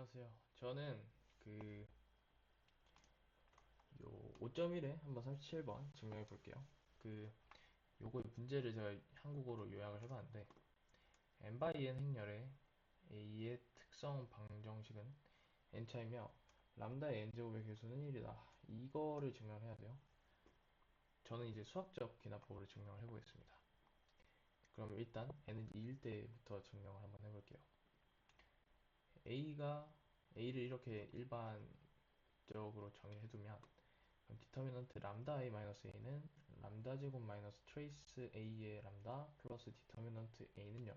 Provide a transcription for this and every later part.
안녕하세요. 저는 그 요 5.1에 한번 37번 증명해 볼게요. 그 요거 문제를 제가 한국어로 요약을 해봤는데 n by n 행렬의 a의 특성 방정식은 n차이며 람다의 n제곱의 개수는 1이다. 이거를 증명을 해야 돼요. 저는 이제 수학적 기납법으로 증명을 해보겠습니다. 그럼 일단 n은 2일 때부터 증명을 한번 해볼게요. a를 이렇게 일반적으로 정의해두면 그럼 디터미넌트 람다 i 마이너스 a는 람다 제곱 마이너스 트레이스 a의 람다 플러스 디터미넌트 a는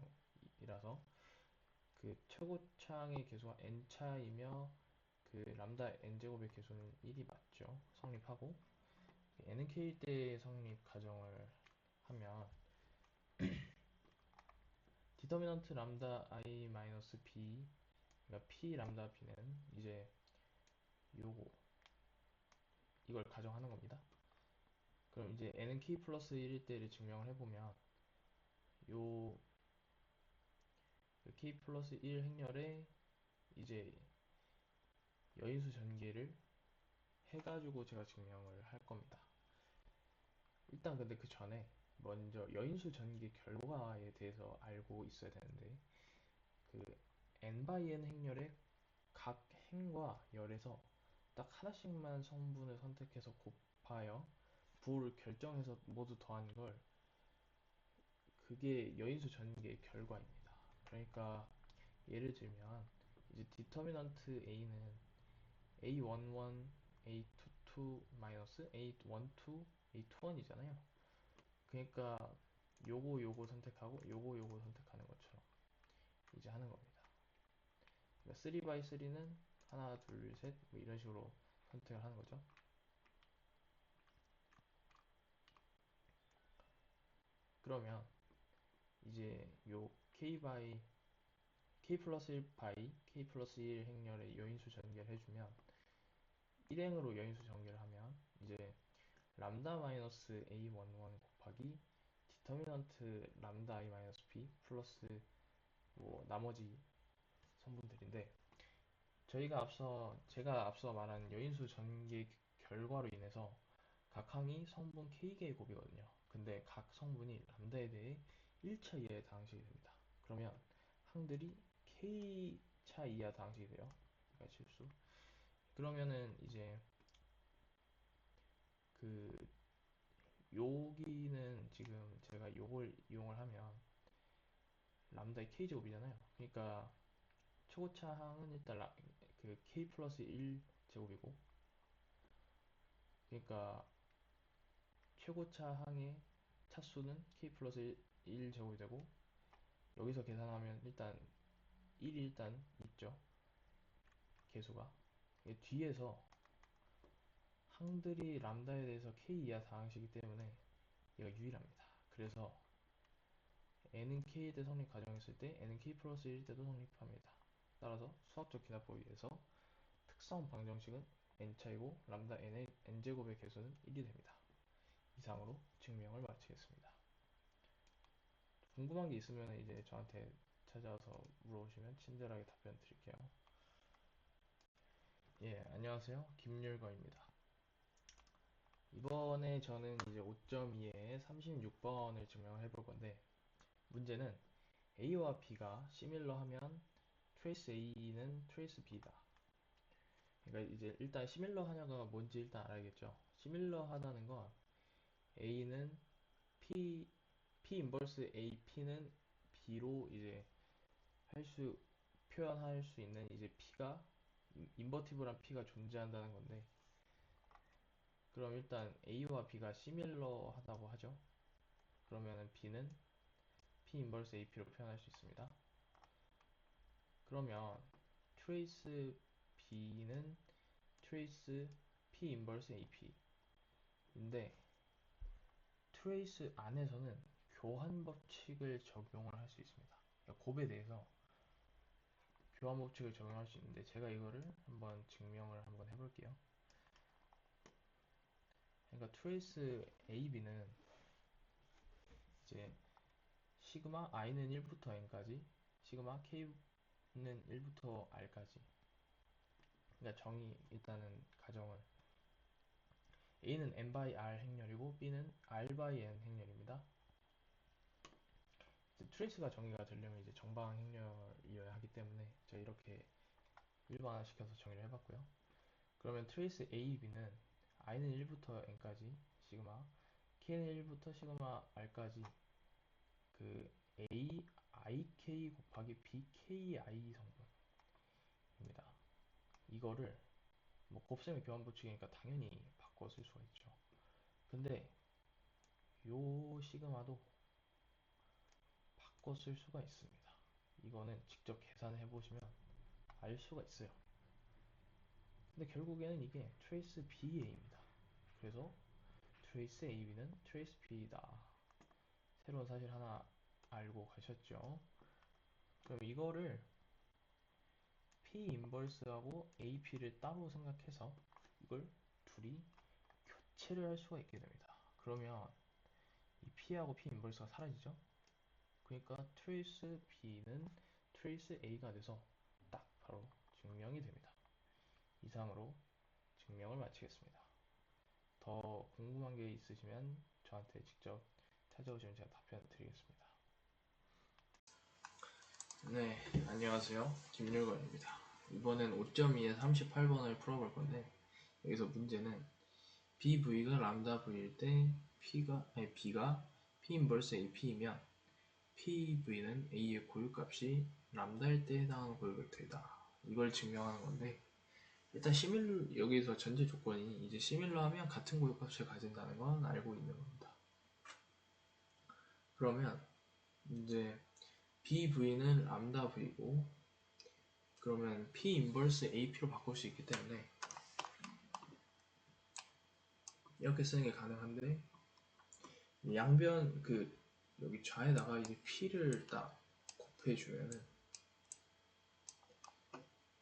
0이라서 그 최고차항의 개수가 n차이며 그 람다 n제곱의 개수는 1이 맞죠. 성립하고 n은 k일 때 성립 가정을 하면 디터미넌트 람다 i 마이너스 b 그러니까 p 람다 b는 이제 요거 이걸 가정하는 겁니다. 그럼 이제 n은 k 플러스 1일 때를 증명을 해보면 요 k 플러스 1 행렬에 이제 여인수 전개를 해가지고 제가 증명을 할 겁니다. 일단 근데 그 전에 먼저 여인수 전개 결과에 대해서 알고 있어야 되는데 그 n by n 행렬의 각 행과 열에서 딱 하나씩만 성분을 선택해서 곱하여 부호를 결정해서 모두 더한 걸 그게 여인수 전개의 결과입니다. 그러니까 예를 들면 이제 디터미넌트 a는 A11, A22 마이너스 A12, A21이잖아요. 그러니까 요거 선택하고 요거 선택하는 것처럼 이제 하는 겁니다. 그러니까 3x3는 하나, 둘, 셋, 뭐 이런 식으로 선택을 하는 거죠. 그러면 이제 요 k 플러스 1 바이 k 플러스 1 행렬의 여인수 전개를 해주면 1행으로 여인수 전개를 하면 이제 람다 마이너스 a11 곱하기 디터미넌트 람다 i 마이너스 b 플러스 뭐 나머지 성분들인데 제가 앞서 말한 여인수 전개 결과로 인해서 각 항이 성분 k개의 곱이거든요. 근데 각 성분이 람다에 대해 1차 이하의 다항식이 됩니다. 그러면 항들이 k차 이하 다항식이 돼요. 그러니까 실수. 그러면은 이제 그 여기는 지금 제가 요걸 이용을 하면 람다의 k제곱이잖아요. 그러니까 최고차항은 일단 그 k 플러스 1 제곱이고 그러니까 최고차항의 차수는 k 플러스 1 제곱이 되고 여기서 계산하면 일단 1이 일단 있죠. 개수가. 뒤에서 항들이 람다에 대해서 k 이하 다항식이기 때문에 얘가 유일합니다. 그래서 n은 k일 때 성립 가정했을 때 n은 k 플러스 1일 때도 성립합니다. 따라서 수학적 기납법에 의해서 특성 방정식은 n차이고 람다 n의 n제곱의 개수는 1이 됩니다. 이상으로 증명을 마치겠습니다. 궁금한 게 있으면 이제 저한테 찾아와서 물어보시면 친절하게 답변 드릴게요. 예, 안녕하세요. 김율거입니다. 이번에 저는 이제 5.2에 36번을 증명을 해볼 건데 문제는 A와 B가 시밀러 하면 트레이스 A는 트레이스 B다. 그러니까 이제 일단 시밀러 하냐가 뭔지 일단 알아야겠죠. 시밀러 하다는 건 A는 P 인버스 AP는 B로 이제 할 수, 표현할 수 있는 이제 P가, 인버티블한 P가 존재한다는 건데, 그럼 일단 A와 B가 시밀러 하다고 하죠. 그러면은 B는 P 인버스 AP로 표현할 수 있습니다. 그러면 트레이스 B는 트레이스 P 인버스 AP인데, 트레이스 안에서는 교환 법칙을 적용을 할 수 있습니다. 그러니까 곱에 대해서 교환 법칙을 적용할 수 있는데 제가 이거를 한번 증명을 한번 해볼게요. 그러니까 트레이스 AB는 이제 시그마 i는 1부터 n까지 시그마 k는 1부터 r까지 그러니까 정의 일단은 가정은 A는 n by r 행렬이고 B는 r by n 행렬입니다. 트레이스가 정의가 되려면 이제 정방 행렬이어야 하기 때문에 제가 이렇게 일반화시켜서 정의를 해봤고요. 그러면 트레이스 A, B는 i는 1부터 n까지 시그마, k는 1부터 시그마 r까지 그 A, IK 곱하기 BKI 성분입니다. 이거를 뭐 곱셈의 교환법칙이니까 당연히 바꿔 쓸 수가 있죠. 근데 요 시그마도 바꿔 쓸 수가 있습니다. 이거는 직접 계산해 보시면 알 수가 있어요. 근데 결국에는 이게 트레이스 BA입니다. 그래서 트레이스 AB는 트레이스 B다. 새로운 사실 하나 알고 가셨죠? 그럼 이거를 P 인버스하고 AP를 따로 생각해서 이걸 둘이 교체를 할 수가 있게 됩니다. 그러면 이 P하고 P 인버스가 사라지죠? 그러니까 트레이스 B는 트레이스 A가 돼서 딱 바로 증명이 됩니다. 이상으로 증명을 마치겠습니다. 더 궁금한 게 있으시면 저한테 직접 찾아오시면 제가 답변 드리겠습니다. 네, 안녕하세요. 김율건입니다. 이번엔 5.2에 38번을 풀어볼 건데 여기서 문제는 BV가 람다 V일 때 B가 P 인버스 AP이면 PV는 A의 고유값이 람다일 때 해당하는 고유 벡터이다. 이걸 증명하는 건데 일단 시밀러 여기서 전제 조건이 이제 시밀러 하면 같은 고유값을 가진다는 건 알고 있는 겁니다. 그러면 이제 BV는 람다 V고 그러면 P 인버스 AP로 바꿀 수 있기 때문에 이렇게 쓰는 게 가능한데 양변 여기 좌에다가 이제 P를 딱 곱해주면은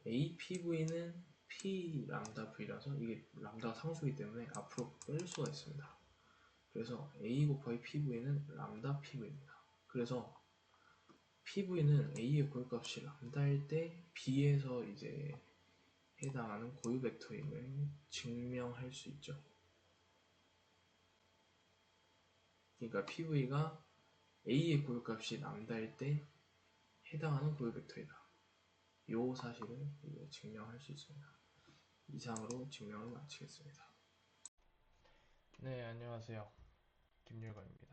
APV는 P 람다 V라서 이게 람다가 상수이기 때문에 앞으로 뺄 수가 있습니다. 그래서 A 곱하기 PV는 람다 PV입니다. 그래서 PV는 A의 고유값이 람다일 때 B에서 이제 해당하는 고유 벡터임을 증명할 수 있죠. 그러니까 PV가 A의 고유값이 람다일 때 해당하는 고유 벡터이다. 이 사실을 증명할 수 있습니다. 이상으로 증명을 마치겠습니다. 네, 안녕하세요. 김율건입니다.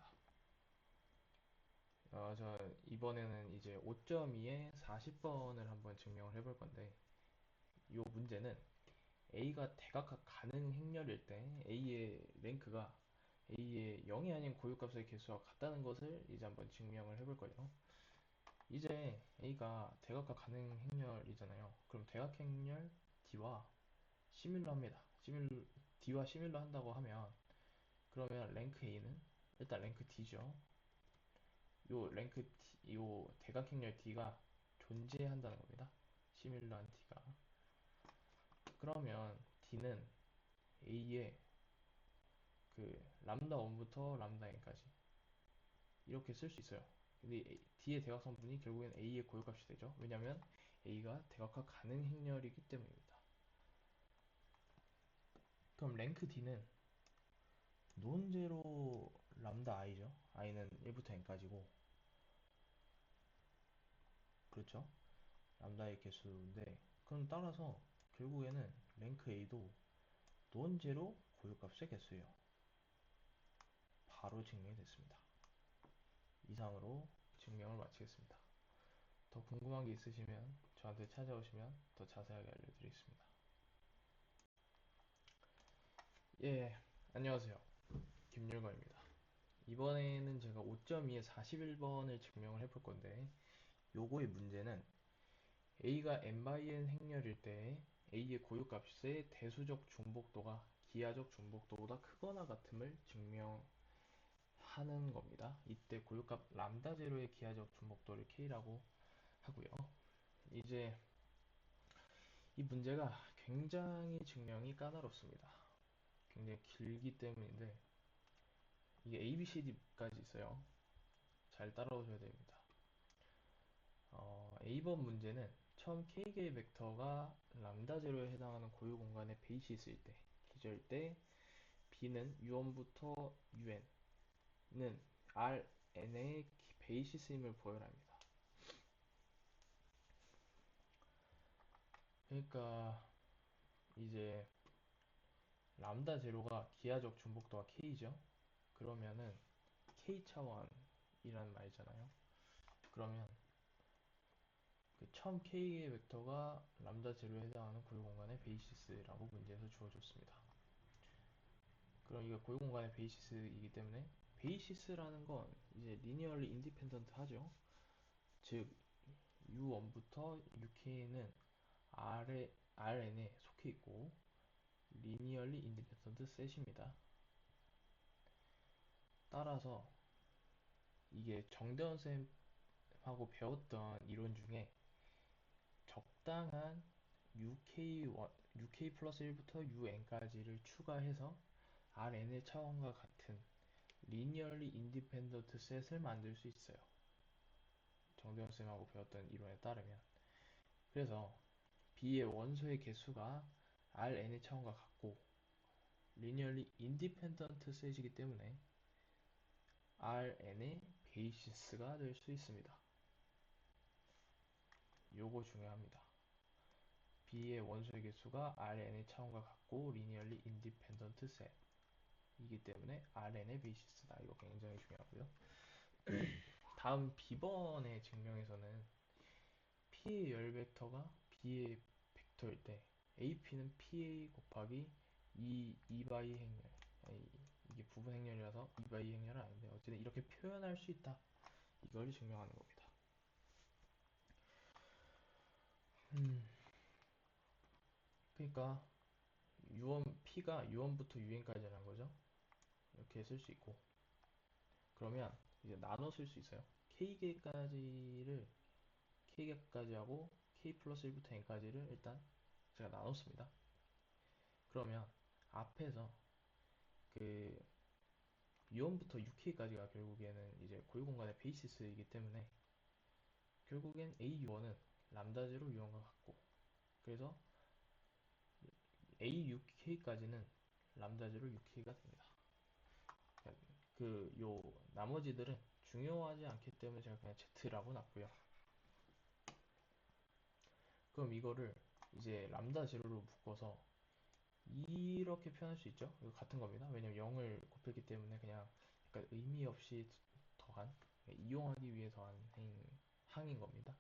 저 이번에는 이제 5.2에 40번을 한번 증명을 해볼 건데 이 문제는 A가 대각각 가능 행렬일 때 A의 랭크가 A의 0이 아닌 고유값의 개수와 같다는 것을 이제 한번 증명을 해볼 거예요. 이제 A가 대각각 가능 행렬이잖아요. 그럼 대각 행렬 D와 시밀러 합니다. D와 시밀러 한다고 하면 그러면 랭크 A는 일단 랭크 D죠. 요 대각 행렬 D가 존재한다는 겁니다. 시밀러한 D가. 그러면 D는 A의 람다 1부터 람다 n까지 이렇게 쓸 수 있어요. 근데 D의 대각 성분이 결국엔 A의 고유값이 되죠. 왜냐면 A가 대각화 가능 행렬이기 때문입니다. 그럼 랭크 D는 논제로 람다 i죠. i는 1부터 n까지고 그렇죠? 람다의 개수인데 그럼 따라서 결국에는 랭크 A도 논제로 고유값의 개수예요. 바로 증명이 됐습니다. 이상으로 증명을 마치겠습니다. 더 궁금한 게 있으시면 저한테 찾아오시면 더 자세하게 알려드리겠습니다. 예, 안녕하세요. 김율건입니다. 이번에는 제가 5.2에 41번을 증명을 해볼 건데 요거의 문제는 A가 n by n 행렬일 때 A의 고유값의 대수적 중복도가 기하적 중복도보다 크거나 같음을 증명하는 겁니다. 이때 고유값 람다 제로의 기하적 중복도를 K라고 하고요. 이제 이 문제가 굉장히 증명이 까다롭습니다. 굉장히 길기 때문인데 이게 A, B, C, D까지 있어요. 잘 따라오셔야 됩니다. A번 문제는 처음 K개의 벡터가 람다 제로에 해당하는 고유 공간의 베이시스일 때, 기저일 때 B는 U1부터 UN은 Rn의 베이시스임을 보여합니다. 그러니까 이제 람다 제로가 기하적 중복도가 K죠. 그러면은 K 차원이란 말이잖아요. 그러면 그 처음 K의 벡터가 람다 제로에 해당하는 고유 공간의 베이시스라고 문제에서 주어졌습니다. 그럼 이거 고유 공간의 베이시스이기 때문에 베이시스라는 건 이제 리니얼리 인디펜던트 하죠. 즉 U1부터 UK는 Rn에 속해 있고 리니얼리 인디펜던트 셋입니다. 따라서 이게 정대원 쌤하고 배웠던 이론 중에 적당한 UK 플러스 1부터 UN까지를 추가해서 Rn의 차원과 같은 리니얼리 인디펜던트 셋을 만들 수 있어요. 정대원 쌤하고 배웠던 이론에 따르면. 그래서 B의 원소의 개수가 Rn의 차원과 같고 리니얼리 인디펜던트 셋이기 때문에 Rn의 베이시스가 될 수 있습니다. 요거 중요합니다. B의 원소의 개수가 Rn의 차원과 같고 리니얼리 인디펜던트 셋이기 때문에 Rn의 베이시스다. 이거 굉장히 중요하고요. 다음 B번의 증명에서는 P의 열 벡터가 B의 벡터일 때 AP는 PA 곱하기 2바이 행렬, 아니, 이게 부분 행렬이라서 2바이 행렬은 아닌데 어쨌든 이렇게 표현할 수 있다. 이걸 증명하는 겁니다. 그러니까 P가 U1부터 UN까지라는 거죠. 이렇게 쓸 수 있고 그러면 이제 나눠 쓸 수 있어요. K개까지 하고 K 플러스 1부터 N까지를 일단 제가 나눴습니다. 그러면 앞에서 그 U1부터 UK까지가 결국에는 이제 고유 공간의 베이시스이기 때문에 결국엔 AU1은 람다 제로 U1과 같고 그래서 AUK까지는 람다 제로 UK가 됩니다. 그 요 나머지들은 중요하지 않기 때문에 제가 그냥 Z라고 놨고요. 그럼 이거를 이제 람다 제로로 묶어서 이렇게 표현할 수 있죠. 이거 같은 겁니다. 왜냐면 0을 곱했기 때문에 그냥 약간 의미 없이 더한 이용하기 위해 더한 항인 겁니다.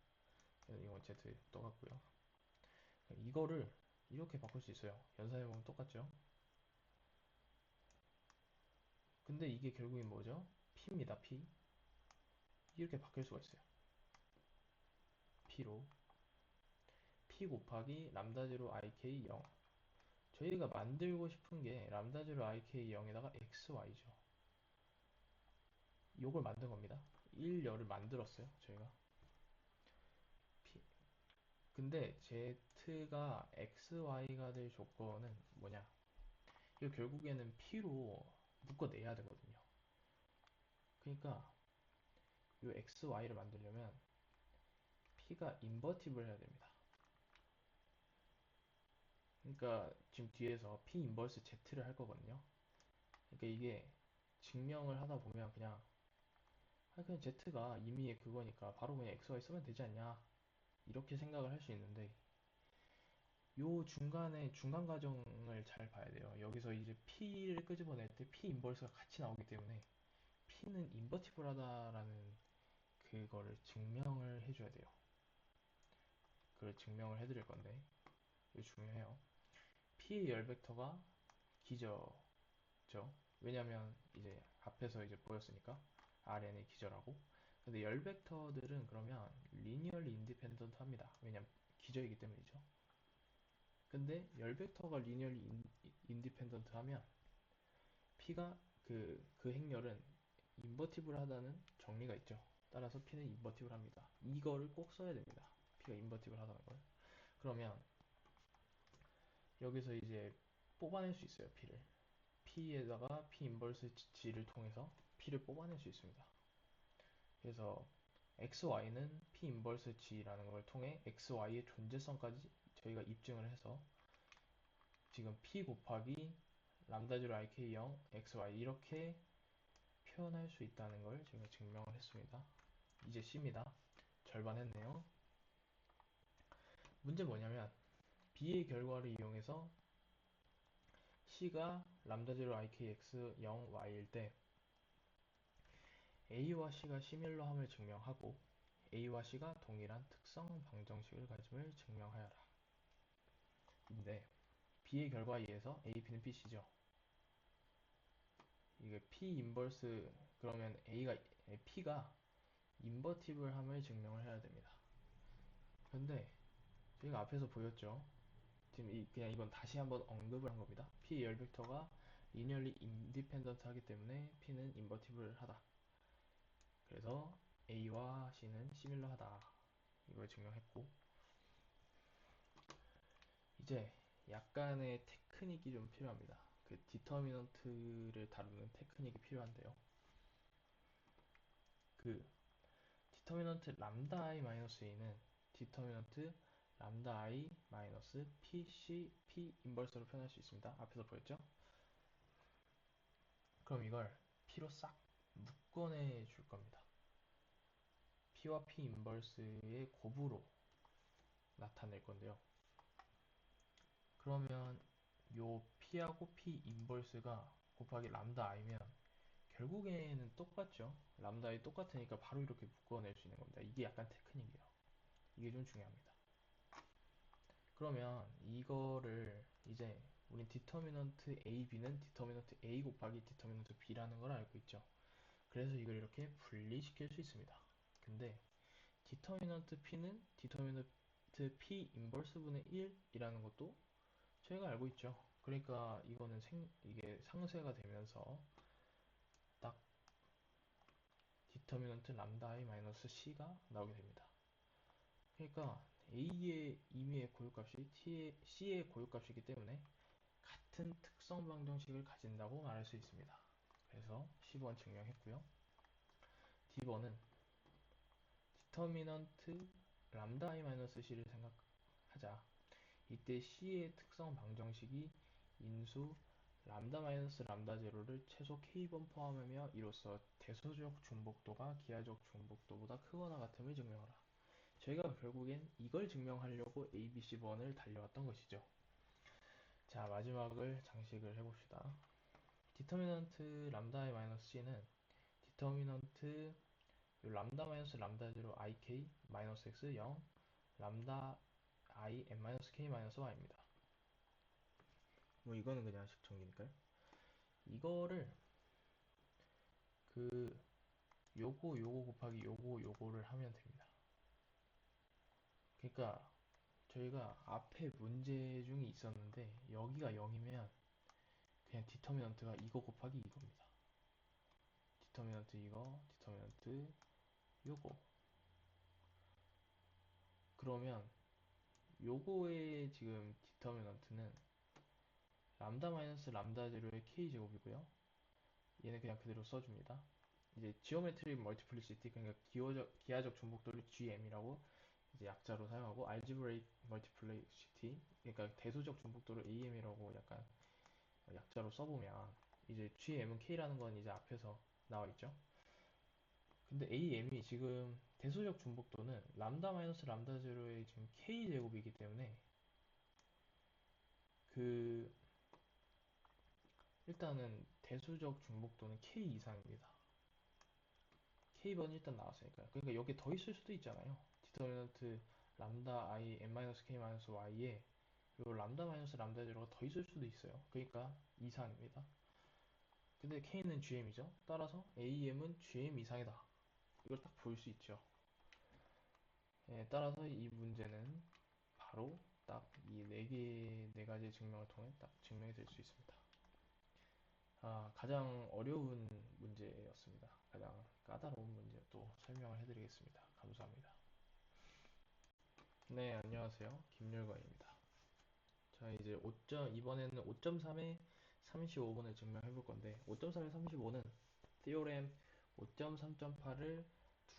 그래서 이건 Z 똑같고요. 이거를 이렇게 바꿀 수 있어요. 연산해보면 똑같죠. 근데 이게 결국엔 뭐죠? P입니다. P. 이렇게 바뀔 수가 있어요. P로 P 곱하기 람다 제로 IK 0. 저희가 만들고 싶은 게 람다 제로 IK 0에다가 XY죠. 이걸 만든 겁니다. 1열을 만들었어요. 저희가. P. 근데 Z가 XY가 될 조건은 뭐냐? 이거 결국에는 P로 묶어내야 되거든요. 그러니까 이 XY를 만들려면 P가 인버티블 해야 됩니다. 그러니까 지금 뒤에서 P 인버스 Z를 할 거거든요. 그러니까 이게 증명을 하다 보면 그냥 Z가 이미 그거니까 바로 그냥 XY 쓰면 되지 않냐 이렇게 생각을 할 수 있는데 요 중간에 중간 과정을 잘 봐야 돼요. 여기서 이제 P를 끄집어낼 때 P 인버스가 같이 나오기 때문에 P는 인버티블하다라는 그거를 증명을 해줘야 돼요. 그걸 증명을 해드릴 건데 이거 중요해요. P의 열 벡터가 기저죠. 왜냐면 이제 앞에서 이제 보였으니까 Rn의 기저라고. 근데 열 벡터들은 그러면 리니얼리 인디펜던트 합니다. 왜냐면 기저이기 때문이죠. 근데 열 벡터가 리니얼리 인디펜던트 하면 P가 그 행렬은 인버티블 하다는 정리가 있죠. 따라서 P는 인버티블 합니다. 이거를 꼭 써야 됩니다. P가 인버티블 하다는 걸. 그러면 여기서 이제 뽑아낼 수 있어요. P를. P에다가 P 인버스 G를 통해서 P를 뽑아낼 수 있습니다. 그래서 xy는 p 인버스 g라는 걸 통해 xy의 존재성까지 저희가 입증을 해서 지금 p 곱하기 람다 0 ik 0 xy 이렇게 표현할 수 있다는 걸 제가 증명을 했습니다. 이제 C입니다. 절반 했네요. 문제 뭐냐면 B의 결과를 이용해서 C가 람다 0 ikx 0 y일 때 A와 C가 시밀러함을 증명하고 A와 C가 동일한 특성 방정식을 가짐을 증명하여라. 인데 B의 결과에 의해서 A, B는 PC죠. 이게 P 인버스 그러면 P가 인버티블함을 증명을 해야 됩니다. 근데 저희가 앞에서 보였죠. 지금 그냥 이건 다시 한번 언급을 한 겁니다. P 열 벡터가 리니얼리 인디펜던트 하기 때문에 P는 인버티블 하다. 그래서 A와 C는 시밀러 하다. 이걸 증명했고 이제 약간의 테크닉이 좀 필요합니다. 그 디터미넌트를 다루는 테크닉이 필요한데요. 그 디터미넌트 람다 i 마이너스 a는 디터미넌트 람다 i 마이너스 pc p 인버스로 표현할 수 있습니다. 앞에서 보였죠? 그럼 이걸 p로 싹 묶어내 줄 겁니다. p와 p 인버스의 곱으로 나타낼 건데요. 그러면 요 p하고 p 인버스가 곱하기 람다 i면 결국에는 똑같죠. 람다 i 똑같으니까 바로 이렇게 묶어낼 수 있는 겁니다. 이게 약간 테크닉이에요. 이게 좀 중요합니다. 그러면 이거를 이제 우린 디터미넌트 AB는 디터미넌트 A 곱하기 디터미넌트 B라는 걸 알고 있죠. 그래서 이걸 이렇게 분리시킬 수 있습니다. 근데 디터미넌트 P는 디터미넌트 P 인버스 분의 1이라는 것도 저희가 알고 있죠. 그러니까 이거는 이게 상쇄가 되면서 딱 디터미넌트 람다 i 마이너스 C가 나오게 됩니다. 그러니까 A의 임의의 고유값이 C의 고유값이기 때문에 같은 특성 방정식을 가진다고 말할 수 있습니다. 그래서 10번 증명했고요. D번은 디터미넌트 람다 i-c를 생각하자. 이때 C의 특성 방정식이 인수 람다 마이너스 람다 제로를 최소 K번 포함하며 이로써 대소적 중복도가 기하적 중복도보다 크거나 같음을 증명하라. 저희가 결국엔 이걸 증명하려고 A, B, C번을 달려왔던 것이죠. 자, 마지막을 장식을 해봅시다. 디터미넌트 람다의 마이너스 c는 디터미넌트 람다 마이너스 람다 제로 ik 마이너스 x 0 람다 i n 마이너스 k 마이너스 y입니다. 뭐 이거는 그냥 식정기니까요. 이거를 그 요거 곱하기 요거를 하면 됩니다. 그러니까 저희가 앞에 문제 중에 있었는데 여기가 0이면 그냥 디터미넌트가 이거 곱하기 이겁니다. 디터미넌트 이거, 디터미넌트 요거. 그러면 요거의 지금 디터미넌트는 람다 마이너스 람다 제로의 k제곱이고요. 얘는 그냥 그대로 써줍니다. 이제 지오메트릭 멀티플리시티 그러니까 기하적 중복도를 GM이라고 이제 약자로 사용하고 알지브레이크 멀티플리시티 그러니까 대수적 중복도를 AM이라고 약간 약자로 써보면 이제 GM은 K라는 건 이제 앞에서 나와 있죠. 근데 AM이 지금 대수적 중복도는 람다 마이너스 람다 제로의 지금 K 제곱이기 때문에 그 일단은 대수적 중복도는 K 이상입니다. K번이 일단 나왔으니까요. 그러니까 여기에 더 있을 수도 있잖아요. 디터미넌트 람다 i n-k-y에 요 람다 마이너스 람다 제로가 더 있을 수도 있어요. 그러니까 이상입니다. 근데 K는 GM이죠. 따라서 AM은 GM 이상이다. 이걸 딱 볼 수 있죠. 예, 따라서 이 문제는 바로 딱 이 네 가지 증명을 통해 딱 증명이 될 수 있습니다. 가장 어려운 문제였습니다. 가장 까다로운 문제 또 설명을 해드리겠습니다. 감사합니다. 네, 안녕하세요. 김율건입니다. 자, 이제 이번에는 5.3에 35번을 증명해 볼 건데, 5.3에 35는 티오렘 5.3.8을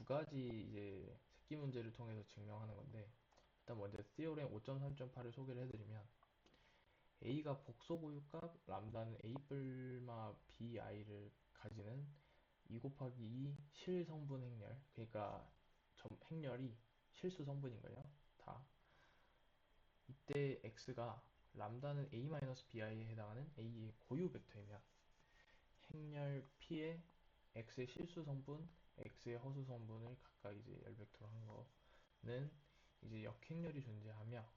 두 가지 이제 새끼 문제를 통해서 증명하는 건데, 일단 먼저 티오렘 5.3.8을 소개를 해드리면, A가 복소고유값 람다는 A 뿔마 BI를 가지는 2 곱하기 2 실성분 행렬, 그러니까 행렬이 실수 성분인 거예요. 다. 이때 X가 람다는 A-BI에 해당하는 A의 고유 벡터이면 행렬 P의 X의 실수 성분, X의 허수 성분을 각각 이제 열벡터로 한 거는 이제 역행렬이 존재하며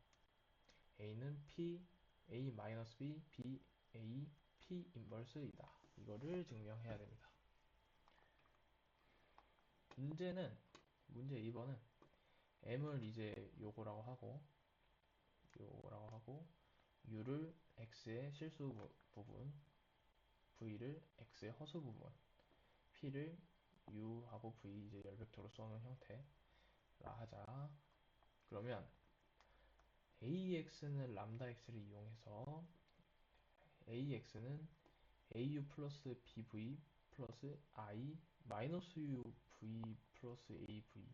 A는 P, A-B, B, A, P 인버스이다. 이거를 증명해야 됩니다. 문제는 문제 2번은 M을 이제 요거라고 하고 U를 X의 실수 부분, V를 X의 허수 부분, P를 U하고 V 이제 열벡터로 써놓은 형태라 하자. 그러면 AX는 람다 X를 이용해서 AX는 AU 플러스 BV 플러스 I 마이너스 UV 플러스 AV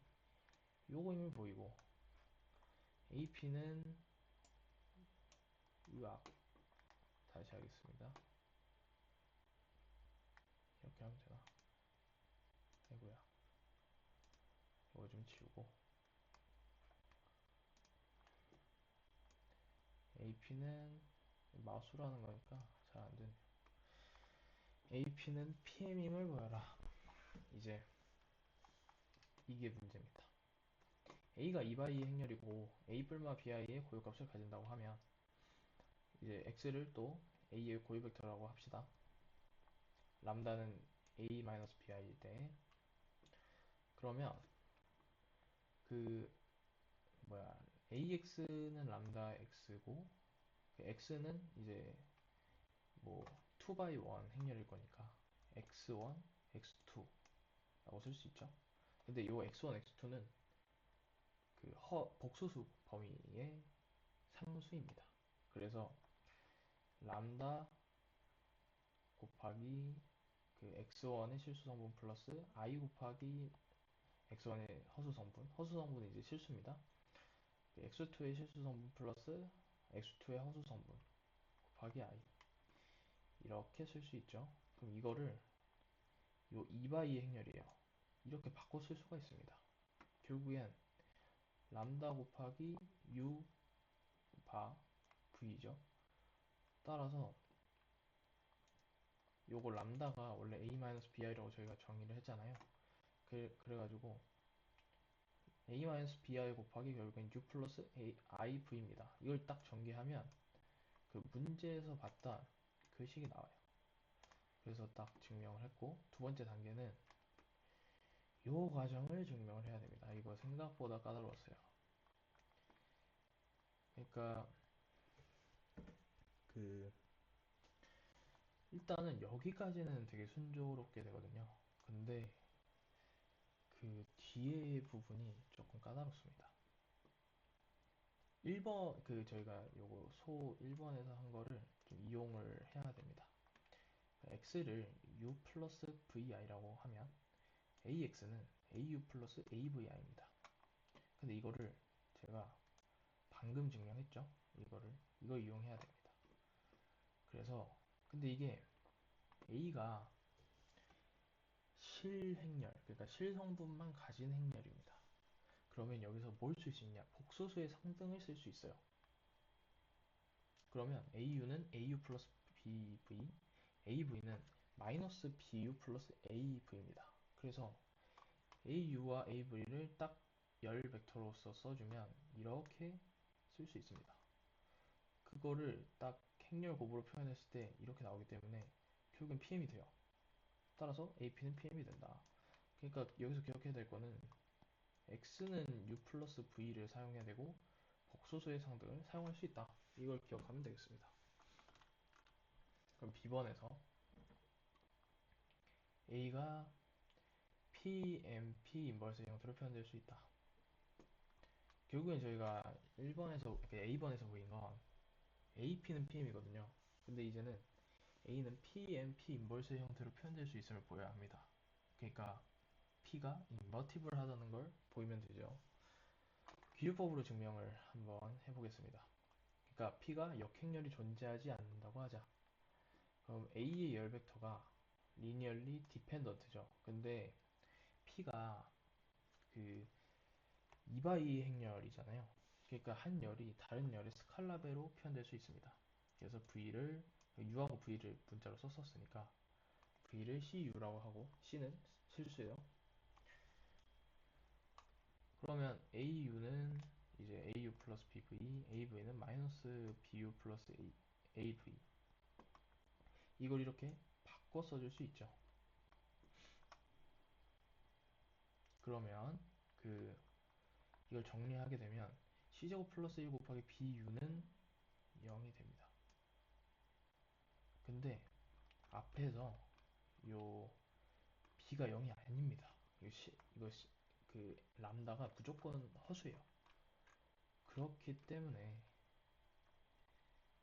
요거 이미 보이고 AP는 으악 다시 하겠습니다. 이렇게 하면 되나? 아이고야 이거 좀 지우고 AP는 마우스로 하는 거니까 잘 안 되네요. AP는 PM임을 보여라. 이제 이게 문제입니다. A가 2바이 행렬이고 A 뿔마 BI의 고유값을 가진다고 하면 이제 X를 또 A의 고유 벡터라고 합시다. 람다는 A-BI일 때 그러면 그 뭐야 AX는 람다 X고 그 X는 이제 뭐 2x1 행렬일 거니까 X1, X2라고 쓸 수 있죠. 근데 이 X1, X2는 그 복수수 범위의 상수입니다. 그래서 람다 곱하기 그 x1의 실수 성분 플러스 i 곱하기 x1의 허수 성분, 허수 성분이 이제 실수입니다. x2의 실수 성분 플러스 x2의 허수 성분 곱하기 i 이렇게 쓸 수 있죠. 그럼 이거를 요 2바이 행렬이에요. 이렇게 바꿔 쓸 수가 있습니다. 결국엔 람다 곱하기 u 바 v죠. 따라서 요거 람다가 원래 a-bi라고 저희가 정의를 했잖아요. 그래가지고 a-bi 곱하기 결국엔 u 플러스 iv입니다. 이걸 딱 전개하면 그 문제에서 봤던 그 식이 나와요. 그래서 딱 증명을 했고 두 번째 단계는 요 과정을 증명을 해야 됩니다. 이거 생각보다 까다로웠어요. 그러니까 그 일단은 여기까지는 되게 순조롭게 되거든요. 근데 그 뒤에 부분이 조금 까다롭습니다. 1번 그 저희가 요거 소 1번에서 한 거를 좀 이용을 해야 됩니다. x를 u 플러스 vi라고 하면 ax는 au 플러스 avi입니다. 근데 이거를 제가 방금 증명했죠. 이거 이용해야 됩니다. 그래서 근데 이게 a가 실행렬 그러니까 실성분만 가진 행렬입니다. 그러면 여기서 뭘 쓸 수 있냐? 복소수의 상등을 쓸 수 있어요. 그러면 AU는 AU 플러스 BV, AV는 마이너스 BU 플러스 AV입니다. 그래서 AU와 AV를 딱 열 벡터로서 써주면 이렇게 쓸 수 있습니다. 그거를 딱 행렬 곱으로 표현했을 때 이렇게 나오기 때문에 결국엔 PM이 돼요. 따라서 AP는 PM이 된다. 그러니까 여기서 기억해야 될 거는 X는 U 플러스 V를 사용해야 되고 복소수의 상등을 사용할 수 있다. 이걸 기억하면 되겠습니다. 그럼 B번에서 A가 PMP 인버스 형태로 표현될 수 있다. 결국엔 저희가 1번에서, A번에서 보인 건 AP는 PM이거든요. 근데 이제는 A는 PMP 인버스 형태로 표현될 수 있음을 보여야 합니다. 그러니까 P가 인버티블 하다는 걸 보이면 되죠. 귀유법으로 증명을 한번 해보겠습니다. 그러니까 P가 역행렬이 존재하지 않는다고 하자. 그럼 A의 열 벡터가 리니얼리 디펜던트죠. 근데 P가 그 2바이 행렬이잖아요. 그러니까 한 열이 다른 열의 스칼라배로 표현될 수 있습니다. 그래서 V를 U하고 V를 문자로 썼었으니까 V를 CU라고 하고 C는 실수예요. 그러면 AU는 이제 AU 플러스 BV, AV는 마이너스 BU 플러스 AV. 이걸 이렇게 바꿔 써줄 수 있죠. 그러면 그 이걸 정리하게 되면 C제곱 플러스 1 곱하기 BU는 0이 됩니다. 근데 앞에서 요 B가 0이 아닙니다. 그 람다가 무조건 허수예요. 그렇기 때문에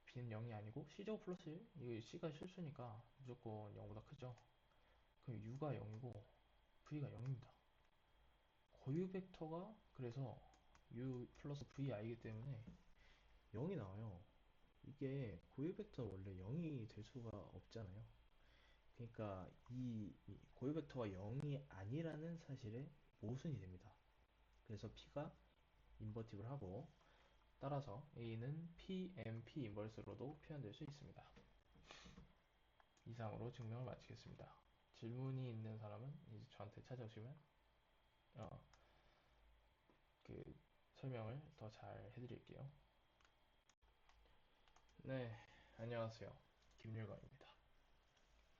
B는 0이 아니고 C제곱 플러스 1, 이거 C가 실수니까 무조건 0보다 크죠. 그럼 U가 0이고 V가 0입니다. 고유 벡터가 그래서 U 플러스 VI이기 때문에 0이 나와요. 이게 고유 벡터 원래 0이 될 수가 없잖아요. 그러니까 이 고유 벡터가 0이 아니라는 사실에 모순이 됩니다. 그래서 P가 인버티블 하고 따라서 A는 PMP 인버스로도 표현될 수 있습니다. 이상으로 증명을 마치겠습니다. 질문이 있는 사람은 이제 저한테 찾아오시면 어, 그 설명을 더 잘 해드릴게요. 네, 안녕하세요. 김율건입니다.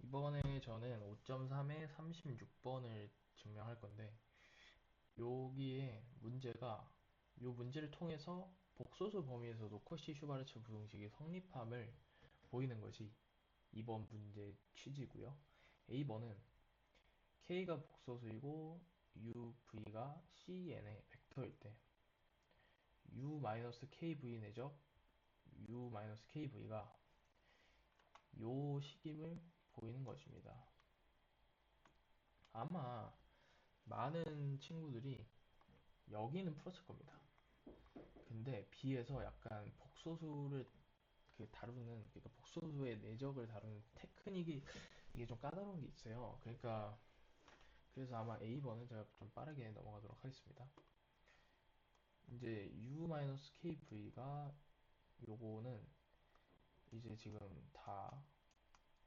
이번에 저는 5.3에 36번을 증명할 건데 여기에 문제가 이 문제를 통해서 복소수 범위에서도 코시 슈바르츠 부등식이 성립함을 보이는 것이 이번 문제의 취지고요. A번은 K가 복소수이고 UV가 CN의 벡터일 때 U-KV 내적 U-KV가 요 식임을 보이는 것입니다. 아마 많은 친구들이 여기는 풀었을 겁니다. 근데 B에서 약간 복소수를 다루는, 그러니까 복소수의 내적을 다루는 테크닉이 이게 좀 까다로운 게 있어요. 그러니까 그래서 아마 A번은 제가 좀 빠르게 넘어가도록 하겠습니다. 이제 U-KV가 요거는 이제 지금 다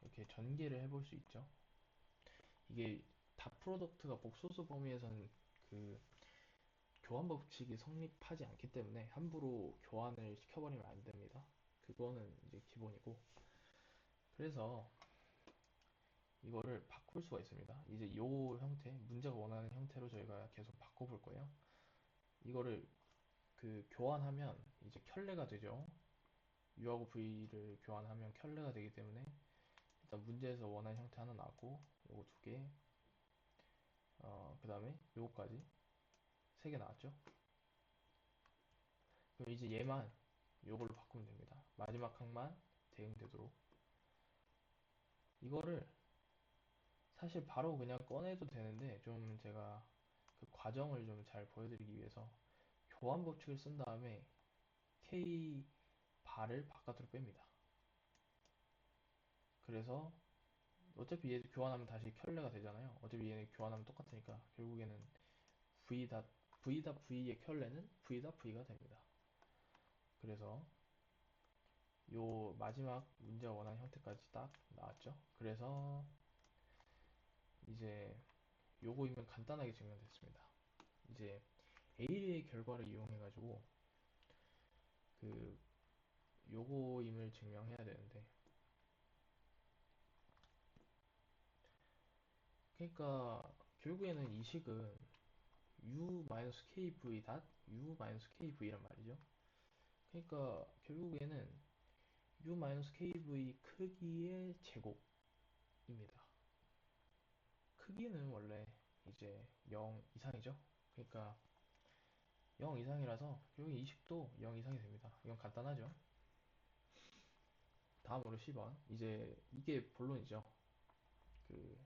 이렇게 전개를 해볼 수 있죠. 이게 다 프로덕트가 복소수 범위에서는 그 교환 법칙이 성립하지 않기 때문에 함부로 교환을 시켜버리면 안 됩니다. 그거는 이제 기본이고. 그래서 이거를 바꿀 수가 있습니다. 이제 요 형태, 문제가 원하는 형태로 저희가 계속 바꿔볼 거예요. 이거를 교환하면 이제 켤레가 되죠. U하고 V를 교환하면 켤레가 되기 때문에 일단 문제에서 원하는 형태 하나 나왔고 요거 두 개, 그 다음에 요거까지 세 개 나왔죠. 그럼 이제 얘만 요걸로 바꾸면 됩니다. 마지막 항만 대응되도록. 이거를 사실 바로 그냥 꺼내도 되는데 좀 제가 그 과정을 좀 잘 보여드리기 위해서 교환 법칙을 쓴 다음에 K 바를 바깥으로 뺍니다. 그래서 어차피 얘 교환하면 다시 켤레가 되잖아요. 어차피 얘는 교환하면 똑같으니까 결국에는 V.V의 켤레는 V.V가 됩니다. 그래서 요 마지막 문제가 원하는 형태까지 딱 나왔죠. 그래서 이제 요거이면 간단하게 증명됐습니다. 이제 A의 결과를 이용해가지고 그 요거임을 증명해야 되는데, 그러니까 결국에는 이 식은 U-KV U-KV란 말이죠. 그러니까 결국에는 U-KV 크기의 제곱입니다. 크기는 원래 이제 0 이상이죠. 그러니까 0 이상이라서 결국 이 식도 0 이상이 됩니다. 이건 간단하죠. 다음으로 10번. 이제 이게 본론이죠. 그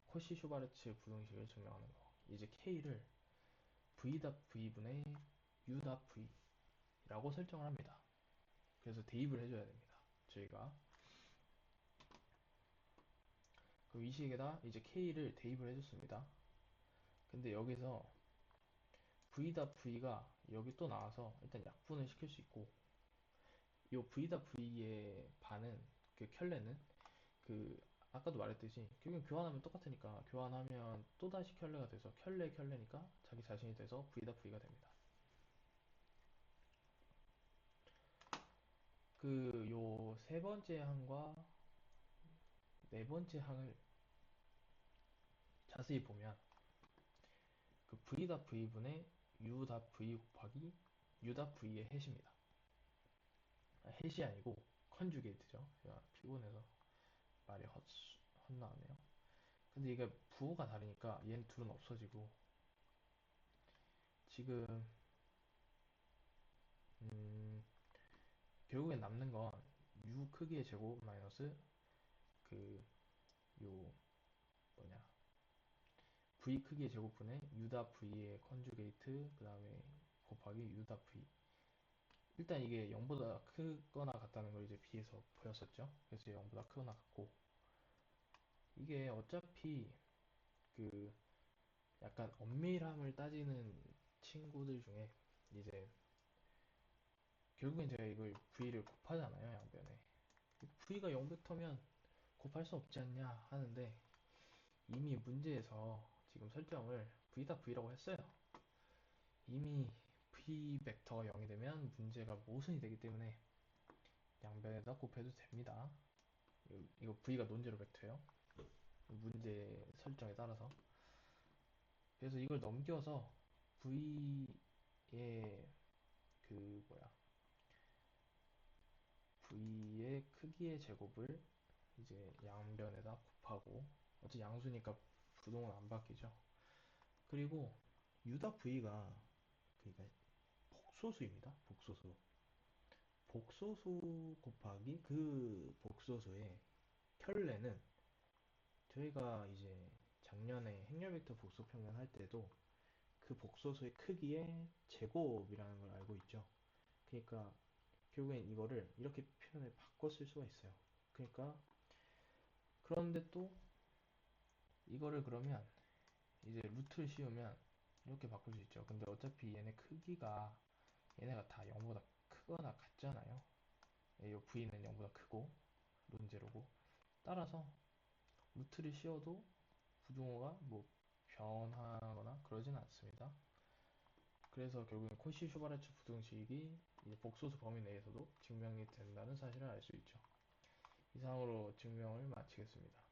코시-슈바르츠 부등식을 증명하는 거. 이제 K를 V.V분의 U.V라고 설정을 합니다. 그래서 대입을 해줘야 됩니다. 저희가 그럼 이 식에다 이제 K를 대입을 해줬습니다. 근데 여기서 V.V가 여기 또 나와서 일단 약분을 시킬 수 있고, 이 V.V의 반은, 그 켤레는 그 아까도 말했듯이 결국 교환하면 똑같으니까 교환하면 또다시 켤레가 돼서 켤레니까 자기 자신이 돼서 V.V가 됩니다. 그 요 세 번째 항과 네 번째 항을 자세히 보면 그 V.V분의 U.V 곱하기 U.V의 해시입니다. 해시 아니고 컨주게이트죠. 제가 피곤해서 말이 헛나왔네요. 근데 이게 부호가 다르니까 얘는 둘은 없어지고, 지금 음, 결국엔 남는 건 U 크기의 제곱 마이너스 그 요 뭐냐 V 크기의 제곱분의 U.V의 컨주게이트 그 다음에 곱하기 U.V. 일단 이게 0보다 크거나 같다는 걸 이제 B에서 보였었죠. 그래서 0보다 크거나 같고, 이게 어차피 그 약간 엄밀함을 따지는 친구들 중에 이제 결국엔 제가 이걸 V를 곱하잖아요, 양변에. V가 0벡터면 곱할 수 없지 않냐 하는데, 이미 문제에서 지금 설정을 V.V라고 했어요. 이미 V 벡터가 0이 되면 문제가 모순이 되기 때문에 양변에다 곱해도 됩니다. 이거 V가 논제로 벡터예요. 문제 설정에 따라서. 그래서 이걸 넘겨서 V의 그 뭐야 V의 크기의 제곱을 이제 양변에다 곱하고, 어차피 양수니까 부동은 안 바뀌죠. 그리고 U.V가 그러니까 복소수입니다. 복소수. 복소수 곱하기 그 복소수의 켤레는, 저희가 이제 작년에 행렬 벡터 복소 평면 할 때도 그 복소수의 크기의 제곱이라는 걸 알고 있죠. 그러니까 결국엔 이거를 이렇게 표현을 바꿔 쓸 수가 있어요. 그러니까 그런데 또 이거를 그러면 이제 루트를 씌우면 이렇게 바꿀 수 있죠. 근데 어차피 얘네 크기가 얘네가 다 0보다 크거나 같잖아요. 이 V는 0보다 크고 논제로고, 따라서 루트를 씌워도 부등호가 뭐 변하거나 그러진 않습니다. 그래서 결국엔 코시-슈바르츠 부등식이 이제 복소수 범위 내에서도 증명이 된다는 사실을 알 수 있죠. 이상으로 증명을 마치겠습니다.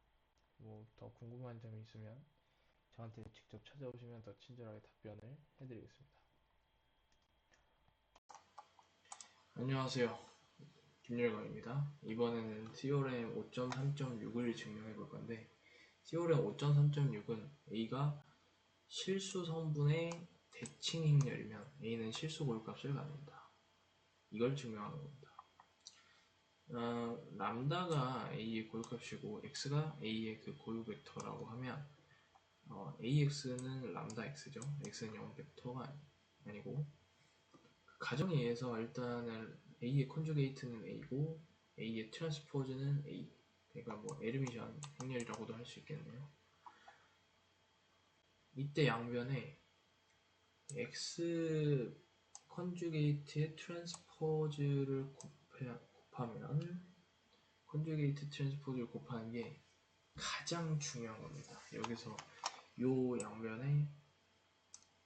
뭐 더 궁금한 점이 있으면 저한테 직접 찾아오시면 더 친절하게 답변을 해드리겠습니다. 안녕하세요. 김열광입니다. 이번에는 Theorem 5.3.6을 증명해 볼 건데, Theorem 5.3.6은 A가 실수 성분의 대칭 행렬이면 A는 실수 고유값을 갖는다. 이걸 증명하는 겁니다. 람다가 A의 고유값이고 X가 A의 그 고유 벡터라고 하면 AX는 람다 X죠. X는 0 벡터가 아니고, 가정에 의해서 일단은 A의 컨주게이트는 A고 A의 트랜스포즈는 A. 그러니까 뭐 에르미션 행렬이라고도 할 수 있겠네요. 이때 양변에 X 컨주게이트의 트랜스포즈를 곱하면, 컨주게이트 트랜스포즈를 곱하는 게 가장 중요한 겁니다. 여기서 요 양변에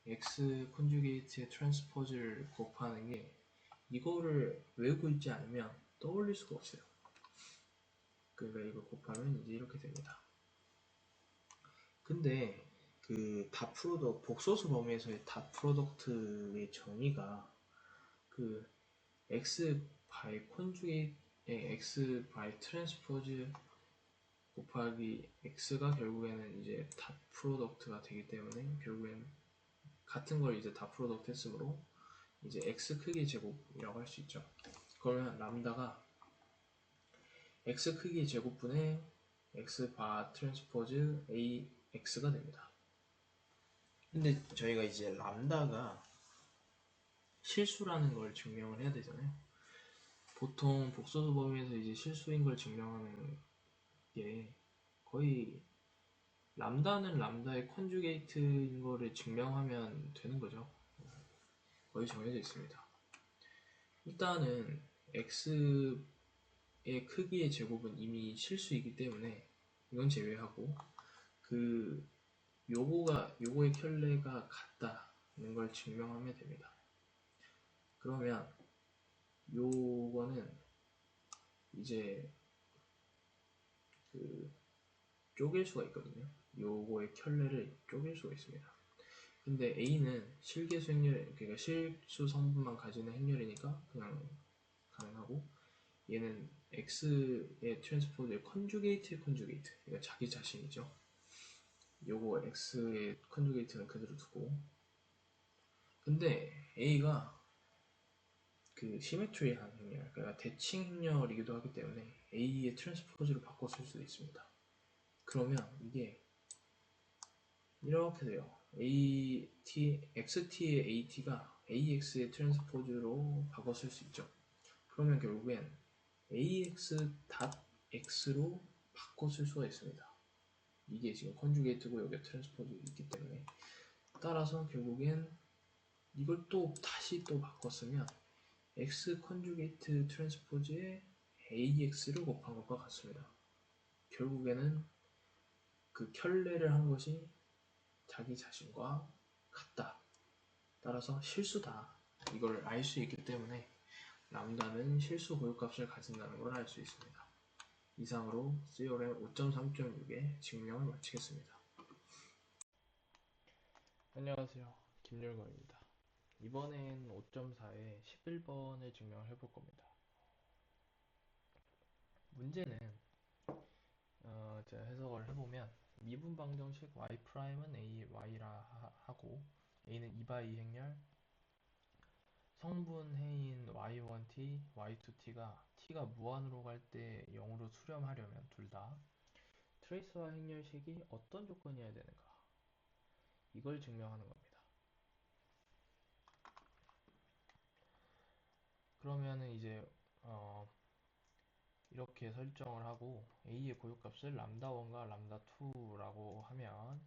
X 컨주게이트의 트랜스포즈를 곱하는 게, 이거를 외우고 있지 않으면 떠올릴 수가 없어요. 그러니까 이거 곱하면 이제 이렇게 됩니다. 근데 그 닷 프로덕트, 복소수 범위에서의 닷 프로덕트의 정의가 그 x 바이 콘주게이트 x 바이 트랜스포즈 곱하기 x가 결국에는 이제 닷 프로덕트가 되기 때문에, 결국엔 같은 걸 이제 닷 프로덕트 했으므로 이제 x 크기 제곱이라고 할 수 있죠. 그러면 람다가 x 크기 제곱분의 x 바 트랜스포즈 a x가 됩니다. 근데 저희가 이제 람다가 실수라는 걸 증명을 해야 되잖아요. 보통 복소수 범위에서 이제 실수인 걸 증명하는 게 거의 람다는 람다의 컨주게이트인 거를 증명하면 되는 거죠. 거의 정해져 있습니다. 일단은 x의 크기의 제곱은 이미 실수이기 때문에 이건 제외하고 그 요거의 켤레가 같다는 걸 증명하면 됩니다. 그러면 요거는 이제 그 쪼갤 수가 있거든요. 요거의 켤레를 쪼갤 수가 있습니다. 근데 A는 실계수 행렬, 그러니까 실수 성분만 가지는 행렬이니까 그냥 가능하고, 얘는 X의 트랜스포즈의 컨주게이트, 그러니까 자기 자신이죠. 요거 X의 컨주게이트는 그대로 두고, 근데 A가 그 시메트리한 행렬, 그러니까 대칭 행렬이기도 하기 때문에 A의 트랜스포즈를 바꿔 쓸 수도 있습니다. 그러면 이게 이렇게 돼요. XT의 AT가 AX의 트랜스포즈로 바꿔 쓸 수 있죠. 그러면 결국엔 AX.X로 바꿔 쓸 수가 있습니다. 이게 지금 컨주게이트고 여기에 트랜스포즈 있기 때문에, 따라서 결국엔 이걸 또 다시 또 바꿔 쓰면 X 컨주게이트 트랜스포즈에 AX를 곱한 것과 같습니다. 결국에는 그 켤레를 한 것이 자기 자신과 같다. 따라서 실수다. 이걸 알 수 있기 때문에 람다는 실수 고유값을 가진다는 걸 알 수 있습니다. 이상으로 Theorem 5.3.6의 증명을 마치겠습니다. 안녕하세요. 김율건입니다. 이번엔 5.4의 11번을 증명을 해볼 겁니다. 문제는 제가 해석을 해보면 미분 방정식 y'은 a, y라 하고 a는 2x2 행렬 성분 해인 y1t, y2t가 t가 무한으로 갈 때 0으로 수렴하려면 둘 다 트레이스와 행렬식이 어떤 조건이어야 되는가 이걸 증명하는 겁니다. 그러면은 이제 이렇게 설정을 하고 a의 고유값을 람다1과 람다2라고 하면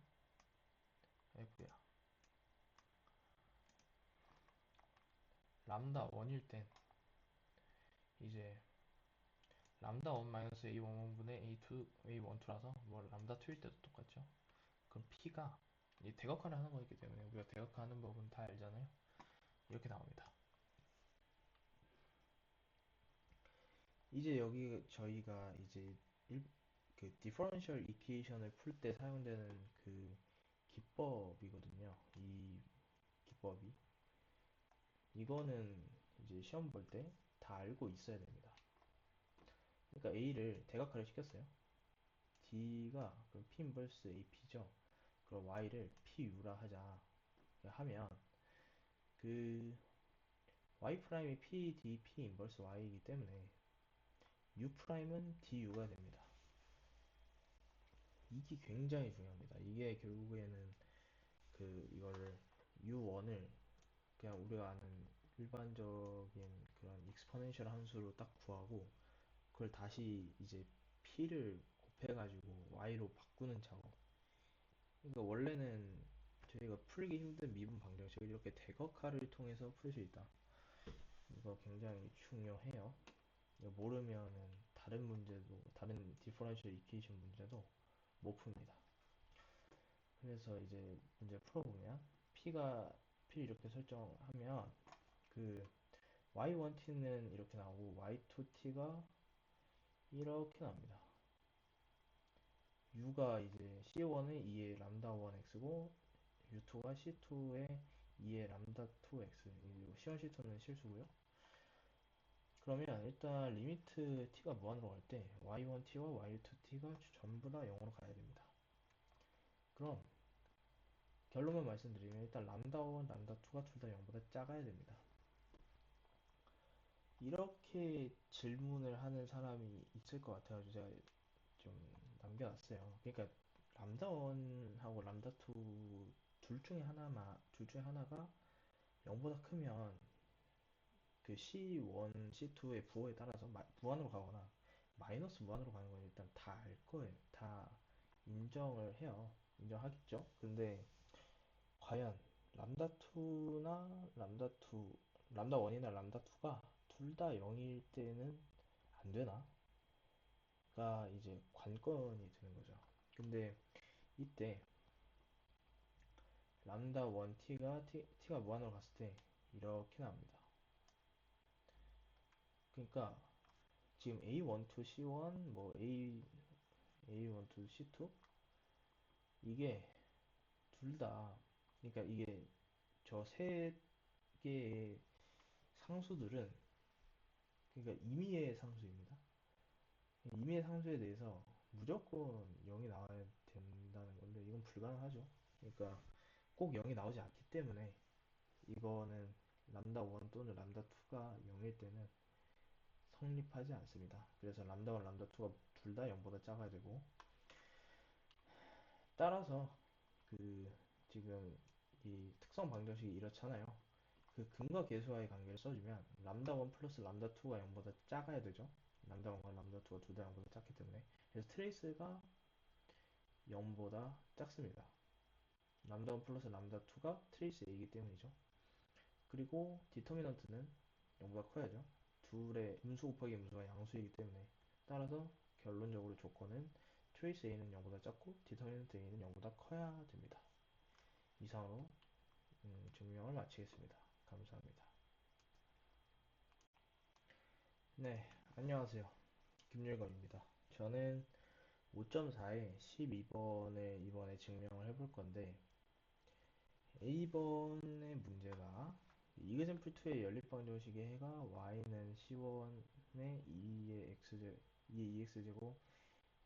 아이고야 람다1일 땐 이제 람다1 a11분의 a2 a12라서 뭐 람다2일 때도 똑같죠. 그럼 p가 이 대각화를 하는 거기 때문에 우리가 대각화하는 법은 다 알잖아요. 이렇게 나옵니다. 이제 여기 저희가 이제 그 디퍼런셜 이퀘이션을 풀 때 사용되는 그 기법이거든요. 이 기법이 이거는 이제 시험 볼 때 다 알고 있어야 됩니다. 그러니까 A를 대각화를 시켰어요. D가 그럼 P 인버스 AP죠. 그럼 Y를 PU라 하자. 하면 그 Y 프라임이 P, D, P 인버스 Y이기 때문에 U 프라임은 DU가 됩니다. 이게 굉장히 중요합니다. 이게 결국에는 그 이거를 U1을 그냥 우리가 아는 일반적인 그런 익스포넨셜 함수로 딱 구하고 그걸 다시 이제 P를 곱해가지고 Y로 바꾸는 작업. 그러니까 원래는 저희가 풀기 힘든 미분 방정식을 이렇게 대각화를 통해서 풀 수 있다. 이거 굉장히 중요해요. 이거 모르면은 다른 문제도, 다른 디퍼런셜 이퀘이션 문제도 못 풉니다. 그래서 이제 문제 풀어보면 P를 이렇게 설정하면 그 Y1t는 이렇게 나오고 Y2t가 이렇게 나옵니다. U가 이제 C1의 2의 람다1 X고 U2가 C2의 2의 람다2 X. C1, C2는 실수고요. 그러면 일단 리미트 t가 무한으로 갈 때 y1t와 y2t가 전부 다 0으로 가야 됩니다. 그럼 결론만 말씀드리면 일단 람다1, 람다2가 둘 다 0보다 작아야 됩니다. 이렇게 질문을 하는 사람이 있을 것 같아가지고 제가 좀 남겨놨어요. 그러니까 람다 1하고 람다 2 둘 중에 하나가 0보다 크면 그 C1, C2의 부호에 따라서 무한으로 가거나 마이너스 무한으로 가는 건 일단 다 알 거예요. 다 인정을 해요. 인정하겠죠? 근데 과연 람다 2나 람다 1이나 람다 2가 둘 다 0일 때는 안 되나? 가 이제 관건이 되는 거죠. 근데 이때 람다 1 t가 무한으로 갔을 때 이렇게 나옵니다. 그러니까 지금 A12 C1 뭐 A12 C2 이게 둘 다 그러니까 이게 저 세 개의 상수들은 그러니까 임의의 상수입니다. 임의의 상수에 대해서 무조건 0이 나와야 된다는 건데 이건 불가능하죠. 그러니까 꼭 0이 나오지 않기 때문에 이거는 람다 1 또는 람다 2가 0일 때는 성립하지 않습니다. 그래서 람다 1, 람다 2가 둘 다 0보다 작아야 되고 따라서 그 지금 이 특성 방정식이 이렇잖아요. 그 근거 계수와의 관계를 써주면 람다 1 플러스 람다 2가 0보다 작아야 되죠. 람다 1과 람다 2가 둘 다 0보다 작기 때문에 그래서 트레이스가 0보다 작습니다. 람다 1 플러스 람다 2가 트레이스 A이기 때문이죠. 그리고 디터미넌트는 0보다 커야죠. 둘의 음수 곱하기 음수가 양수이기 때문에 따라서 결론적으로 조건은 트레이스 A는 0보다 작고 디터미넌트 A는 0보다 커야 됩니다. 이상으로 증명을 마치겠습니다. 감사합니다. 네, 안녕하세요. 김율건입니다. 저는 5.4에 12번을 이번에 증명을 해볼 건데 A번의 문제가 이그젠플2의 연립방정식의 해가 y는 C1의 2의 ex제곱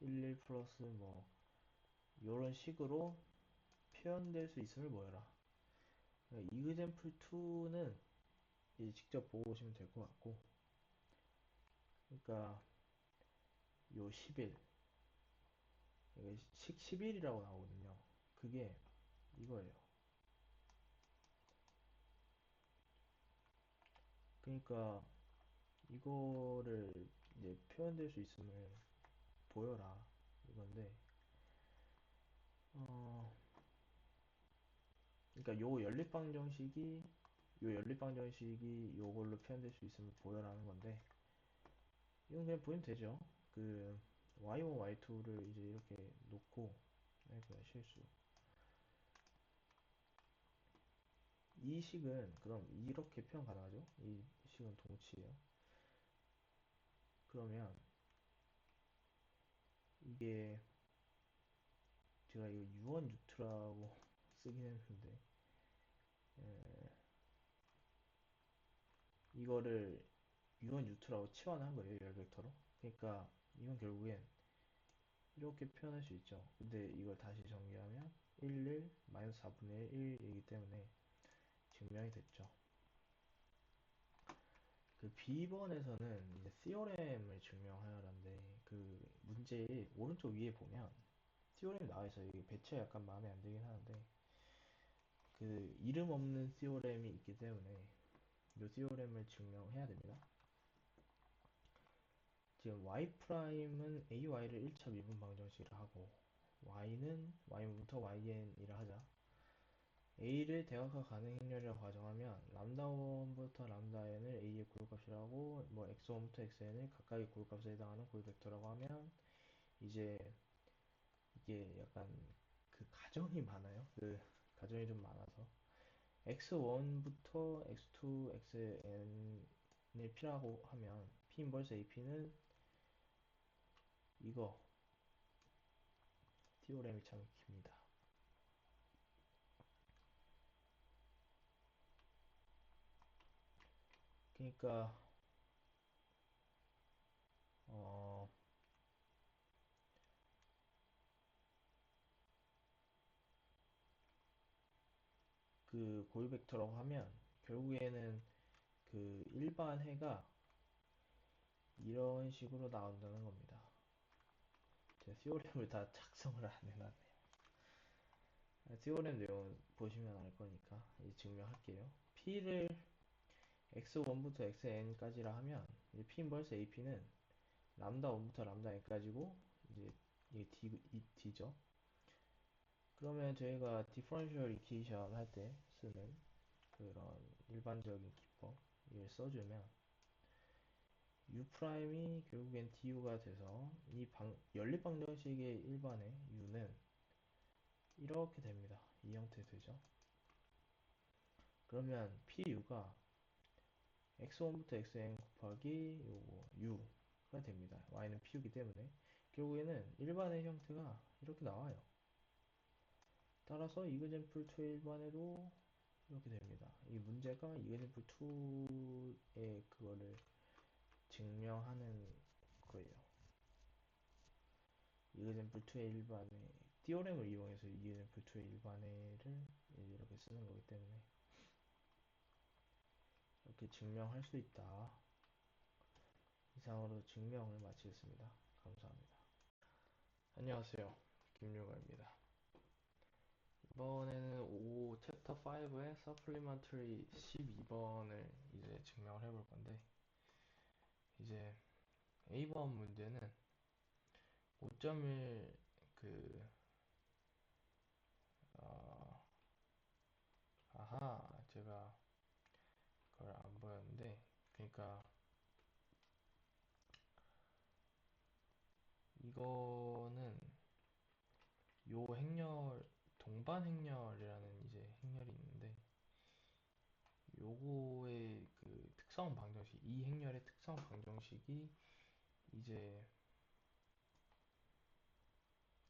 11 플러스 뭐 이런 식으로 표현될 수 있음을 모여라. 이그젠플2는 이제 직접 보고 오시면 될 것 같고 그러니까 요 11, 이게 식 11이라고 나오거든요. 그게 이거예요. 그러니까 이거를 이제 표현될 수 있음을 보여라 이건데 어 그러니까 요 연립방정식이 요걸로 표현될 수 있음을 보여라는 건데 이건 그냥 보이면 되죠. 그 y1 y2를 이제 이렇게 놓고 그냥 실수 이 식은 그럼 이렇게 표현 가능하죠. 이 식은 동치예요. 그러면 이게 제가 이거 유언 유트라고 쓰긴 했는데 이거를 유언 유트라고 치환한 거예요. 열 벡터로. 그러니까 이건 결국엔 이렇게 표현할 수 있죠. 근데 이걸 다시 정리하면 1, 마이너스 4분의 1이기 때문에 증명이 됐죠. 그 B번에서는 이제 티오렘을 증명하라는데 그 문제의 오른쪽 위에 보면 티오렘이 나와 있어요. 이게 배치가 약간 마음에 안 들긴 하는데 그 이름 없는 티오렘이 있기 때문에 이 티오렘을 증명해야 됩니다. 지금 y''은 ay를 1차 미분 방정식이라 하고 y는 y부터 yn이라 하자. a를 대각화 가능 행렬이라고 가정하면 람다1부터 람다 n을 a의 고유값이라고 뭐 x1부터 xn을 각각의 고유값에 해당하는 고유벡터라고 하면 이제 이게 약간 그 가정이 많아요. 그 가정이 좀 많아서 x1부터 x2, xn을 p라고 하면 p 인버스 ap는 이거 티오렘이 참 깁니다. 그러니까 어, 그 고유 벡터라고 하면 결국에는 그 일반 해가 이런 식으로 나온다는 겁니다. 제가 티오렘을 다 작성을 안 해놨네요. 티오렘 내용 보시면 알 거니까 이제 증명할게요. P를 x1부터 xn까지라 하면 이제 P 인버스 AP는 람다 1부터 람다 n까지고 이제 이게 D죠. 그러면 저희가 디퍼런셜 이퀘이션 할 때 쓰는 그런 일반적인 기법 이걸 써주면 U'이 결국엔 DU가 돼서 이 연립방정식의 일반의 U는 이렇게 됩니다. 이 형태 되죠. 그러면 PU가 x1부터 xn 곱하기 요거 U가 됩니다. Y는 PU기 때문에 결국에는 일반의 형태가 이렇게 나와요. 따라서 이그젠플 2의 일반에도 이렇게 됩니다. 이 문제가 이그젠플 2의 그거를 증명하는 거예요. 이그젠플 2의 일반의 띠오렘을 이용해서 이그젠플 2의 일반회를 이렇게 쓰는 거기 때문에 이렇게 증명할 수 있다. 이상으로 증명을 마치겠습니다. 감사합니다. 안녕하세요. 김유가입니다. 이번에는 챕터 5의 Supplementary 12번을 이제 증명을 해볼 건데, 이제 A번 문제는 5.1 그 아하, 제가 그걸 안 보였는데, 그러니까 이거는 요 행렬 동반 행렬이라는 이제 행렬이 있는데, 요거의 그 특성 방정식, 이 행렬의 특성 방정식이 이제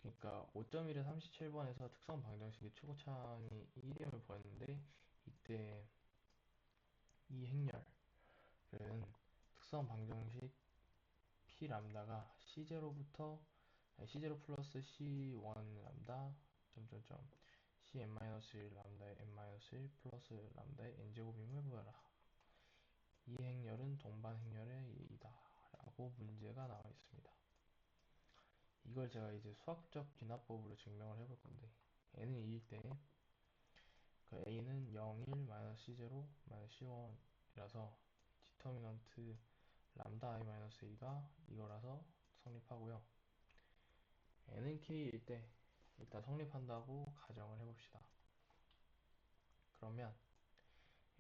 그러니까 5.1에 37번에서 특성 방정식의 최고차항이 1임을 보였는데, 이때 이 행렬은 특성 방정식 p 람다가 C0부터 C0 플러스 C1 람다 점점점 Cn-1 람다의 n-1 플러스 람다의 n제곱임을 보여라. 이 행렬은 동반 행렬의 예이다 라고 문제가 나와 있습니다. 이걸 제가 이제 수학적 기납법으로 증명을 해볼 건데, n은 2일 때 그 a는 0, 1, C0, C1이라서 디터미넌트 람다 i-a가 이거라서 성립하고요. n은 k일 때 일단 성립한다고 가정을 해봅시다. 그러면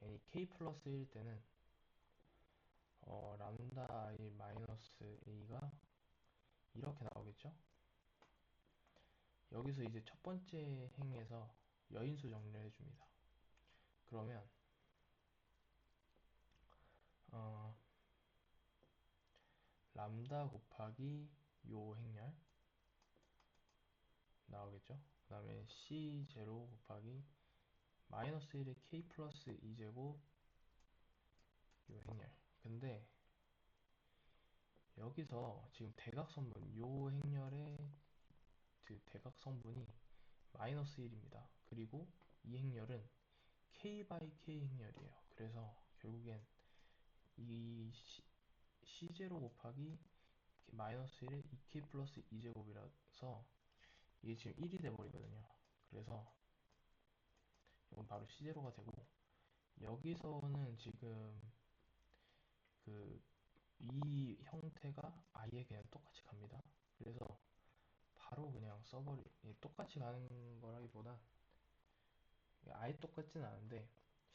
n이 k 플러스 1일 때는 람다 i 마이너스 a가 이렇게 나오겠죠? 여기서 이제 첫 번째 행에서 여인수 정리를 해줍니다. 그러면 어, 람다 곱하기 요 행렬 나오겠죠? 그 다음에 C0 곱하기 마이너스 1의 K 플러스 2제곱 요 행렬. 근데 여기서 지금 대각선분 요 행렬의 그 대각선분이 마이너스 1입니다. 그리고 이 행렬은 K 바이 K 행렬이에요. 그래서 결국엔 이 C0 곱하기 마이너스 1의 2K 플러스 2제곱이라서 이게 지금 1이 돼버리거든요. 그래서 이건 바로 C0가 되고, 여기서는 지금 그 이 형태가 아예 그냥 똑같이 갑니다. 그래서 바로 그냥 똑같이 가는 거라기보다 아예 똑같진 않은데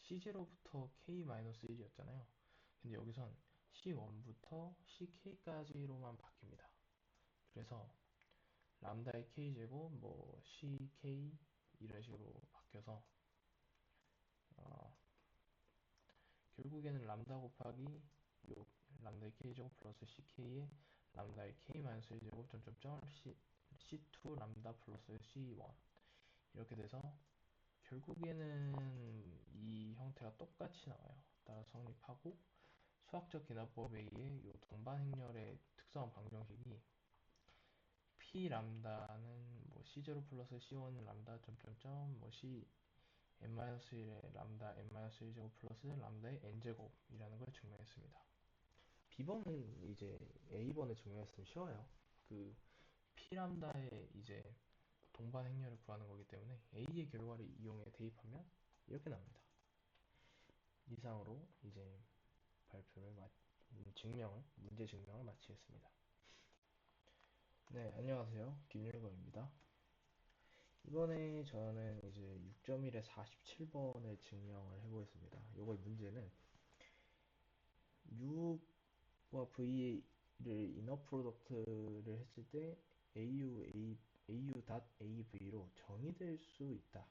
C0부터 K-1이었잖아요. 근데 여기선 C1부터 CK까지로만 바뀝니다. 그래서 람다의 K제곱, 뭐 CK 이런 식으로 바뀌어서 결국에는 람다 곱하기 요 람다의 K제곱 플러스 CK의 람다의 K-1제곱 점점점 C2 람다 플러스 C1 이렇게 돼서 결국에는 이 형태가 똑같이 나와요. 따라 성립하고, 수학적 기납법에 의해 이 동반 행렬의 특성 방정식이 P 람다는 뭐 C0 플러스 C1 람다 점점점 뭐 C n-1의 람다 n-1제곱 플러스 람다의 n제곱이라는 걸 증명했습니다. B번은 이제 A번을 증명했으면 쉬워요. 그 P 람다의 이제 동반 행렬을 구하는 거기 때문에 A의 결과를 이용해 대입하면 이렇게 납니다. 이상으로 이제 문제 증명을 마치겠습니다. 네, 안녕하세요. 김율거입니다. 이번에 저는 이제 6.1에 47번을 증명을 해보겠습니다. 요거 문제는 U와 V를 이너 프로덕트를 했을 때 AU.AV로 정의될 수 있다.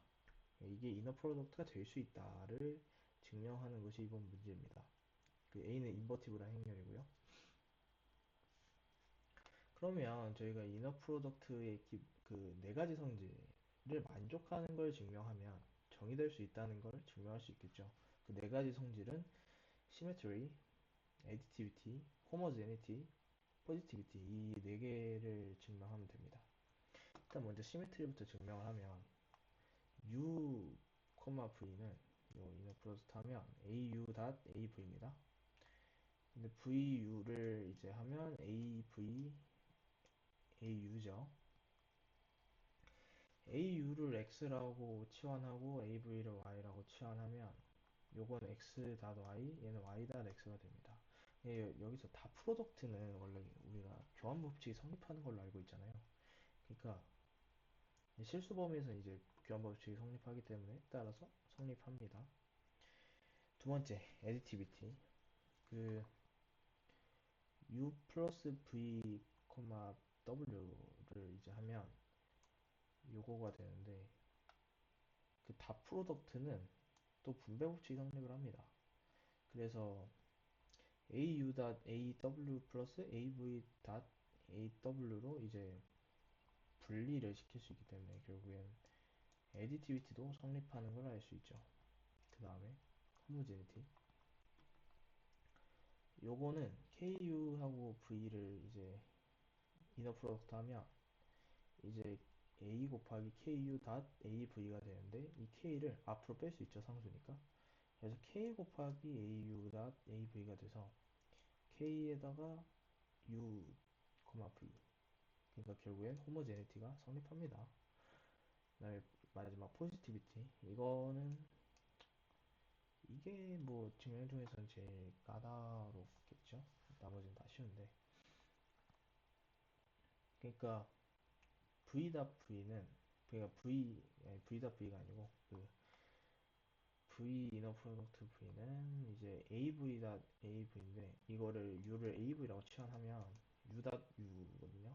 이게 이너 프로덕트가 될 수 있다를 증명하는 것이 이번 문제입니다. 그 A는 인버티브란 행렬이고요. 그러면 저희가 이너 프로덕트의 그 네 가지 성질을 만족하는 걸 증명하면 정의될 수 있다는 걸 증명할 수 있겠죠. 그 네 가지 성질은 symmetry, additivity, homogeneity, positivity 이 네 개를 증명하면 됩니다. 일단 먼저 symmetry부터 증명을 하면 u, v는 요 이너 프로덕트 하면 au.av입니다. 근데 vu를 이제 하면 au죠. au를 x라고 치환하고 av를 y라고 치환하면 요건 x.y, 얘는 y.x가 됩니다. 여기서 다 프로덕트는 원래 우리가 교환 법칙이 성립하는 걸로 알고 있잖아요. 그러니까 실수 범위에서 이제 교환 법칙이 성립하기 때문에 따라서 성립합니다. 두 번째, additivity. 그 u 플러스 v, w를 이제 하면 요거가 되는데 그 다 프로덕트는 또 분배 법칙이 성립을 합니다. 그래서 au.aw 플러스 av.aw로 이제 분리를 시킬 수 있기 때문에 결국엔 additivity도 성립하는 걸 알 수 있죠. 그 다음에 homogeneity. 요거는 ku하고 v를 이제 이너 프로덕트 하면 이제 a 곱하기 ku.av가 되는데 이 k를 앞으로 뺄 수 있죠, 상수니까. 그래서 k 곱하기 au.av가 돼서 k에다가 u, v. 그러니까 결국엔 호모제네티가 성립합니다. 그다음에 마지막 포지티비티. 이거는 이게 뭐 증명 중에서는 제일 까다롭겠죠. 나머지는 다 쉬운데. 그러니까 v.v는 그러니까 v.v가 아니고 그 v 이너 프로덕트 v는 이제 av.av인데 이거를 u를 av라고 치환하면 u.u거든요.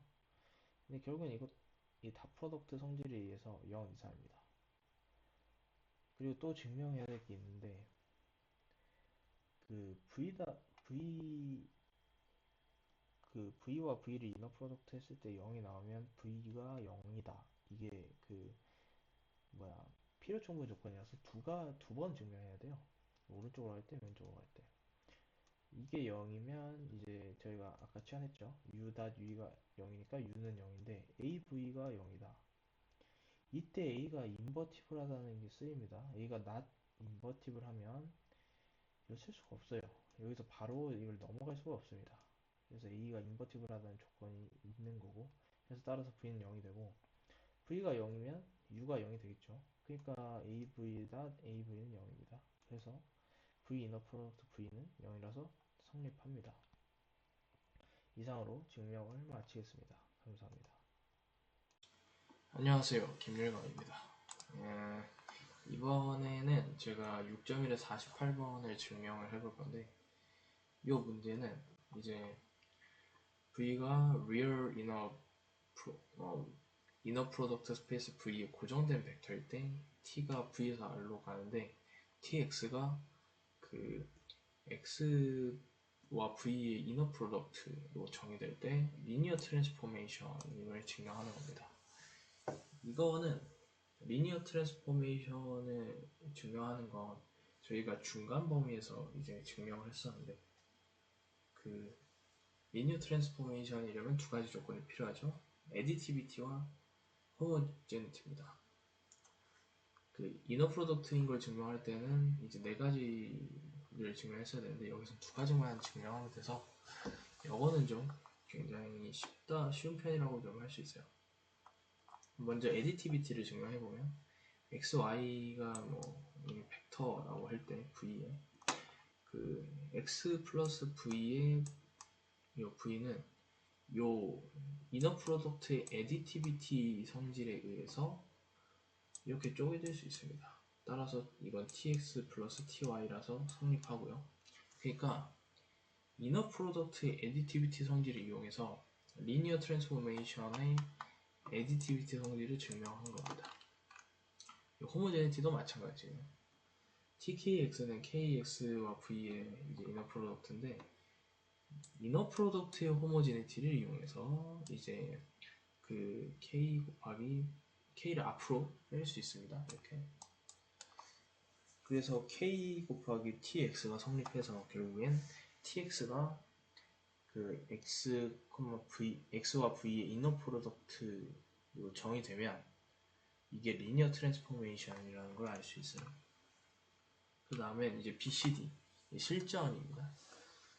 근데 결국엔 이 다 프로덕트 성질에 의해서 0 이상입니다. 그리고 또 증명해야 될 게 있는데 그 V와 V를 이너 프로덕트 했을 때 0이 나오면 V가 0이다. 이게 그 뭐야 필요 충분 조건이라서 두 번 증명해야 돼요. 오른쪽으로 할 때, 왼쪽으로 할 때. 이게 0이면 이제 저희가 아까 치환했죠. U.U가 0이니까 U는 0인데 AV가 0이다. 이때 A가 인버티블하다는 게 쓰입니다. A가 not 인버티블 하면 이거 쓸 수가 없어요. 여기서 바로 이걸 넘어갈 수가 없습니다. 그래서 A가 인버티블하다는 조건이 있는 거고 그래서 따라서 V는 0이 되고 V가 0이면 U가 0이 되겠죠. 그러니까 AV는 0입니다. 그래서 V 이너 프로덕트 V는 0이라서 성립합니다. 이상으로 증명을 마치겠습니다. 감사합니다. 안녕하세요. 김율광입니다. 이번에는 제가 6.1에 48번을 증명을 해볼 건데 이 문제는 이제 V가 real inner product space V에 고정된 벡터일 때 T가 V에서 R로 가는데 TX가 그 X와 V의 이너 프로덕트로 정의될 때 리니어 트랜스포메이션을 증명하는 겁니다. 이거는 리니어 트랜스포메이션을 증명하는 건 저희가 중간 범위에서 이제 증명을 했었는데 그 리니어 트랜스포메이션이려면 두 가지 조건이 필요하죠. 에디티비티와 호모제니티입니다. 그 이너 프로덕트인 걸 증명할 때는 이제 네 가지를 증명했어야 되는데 여기서 두 가지만 증명하면 돼서 이거는 좀 굉장히 쉬운 편이라고 좀 할 수 있어요. 먼저 additivity를 증명해보면 x, y가 뭐 벡터라고 할 때 v에 그 x 플러스 v의 요 v는 요 이너 프로덕트의 additivity 성질에 의해서 이렇게 쪼개질 수 있습니다. 따라서 이건 tx 플러스 ty라서 성립하고요. 그러니까 이너 프로덕트의 additivity 성질을 이용해서 리니어 트랜스포메이션의 additivity 성질을 증명한 겁니다. 호모제니티도 마찬가지예요. tkx는 kx와 v의 이제 이너 프로덕트인데 이너 프로덕트의 호모제니티를 이용해서 이제 그 k 곱하기 k를 앞으로 뺄 수 있습니다. 이렇게. 그래서 k 곱하기 tx가 성립해서 결국엔 tx가 그 x와 v의 이너 프로덕트로 정의되면 이게 리니어 트랜스포메이션이라는 걸 알 수 있어요. 그 다음에 이제 BCD 실전입니다.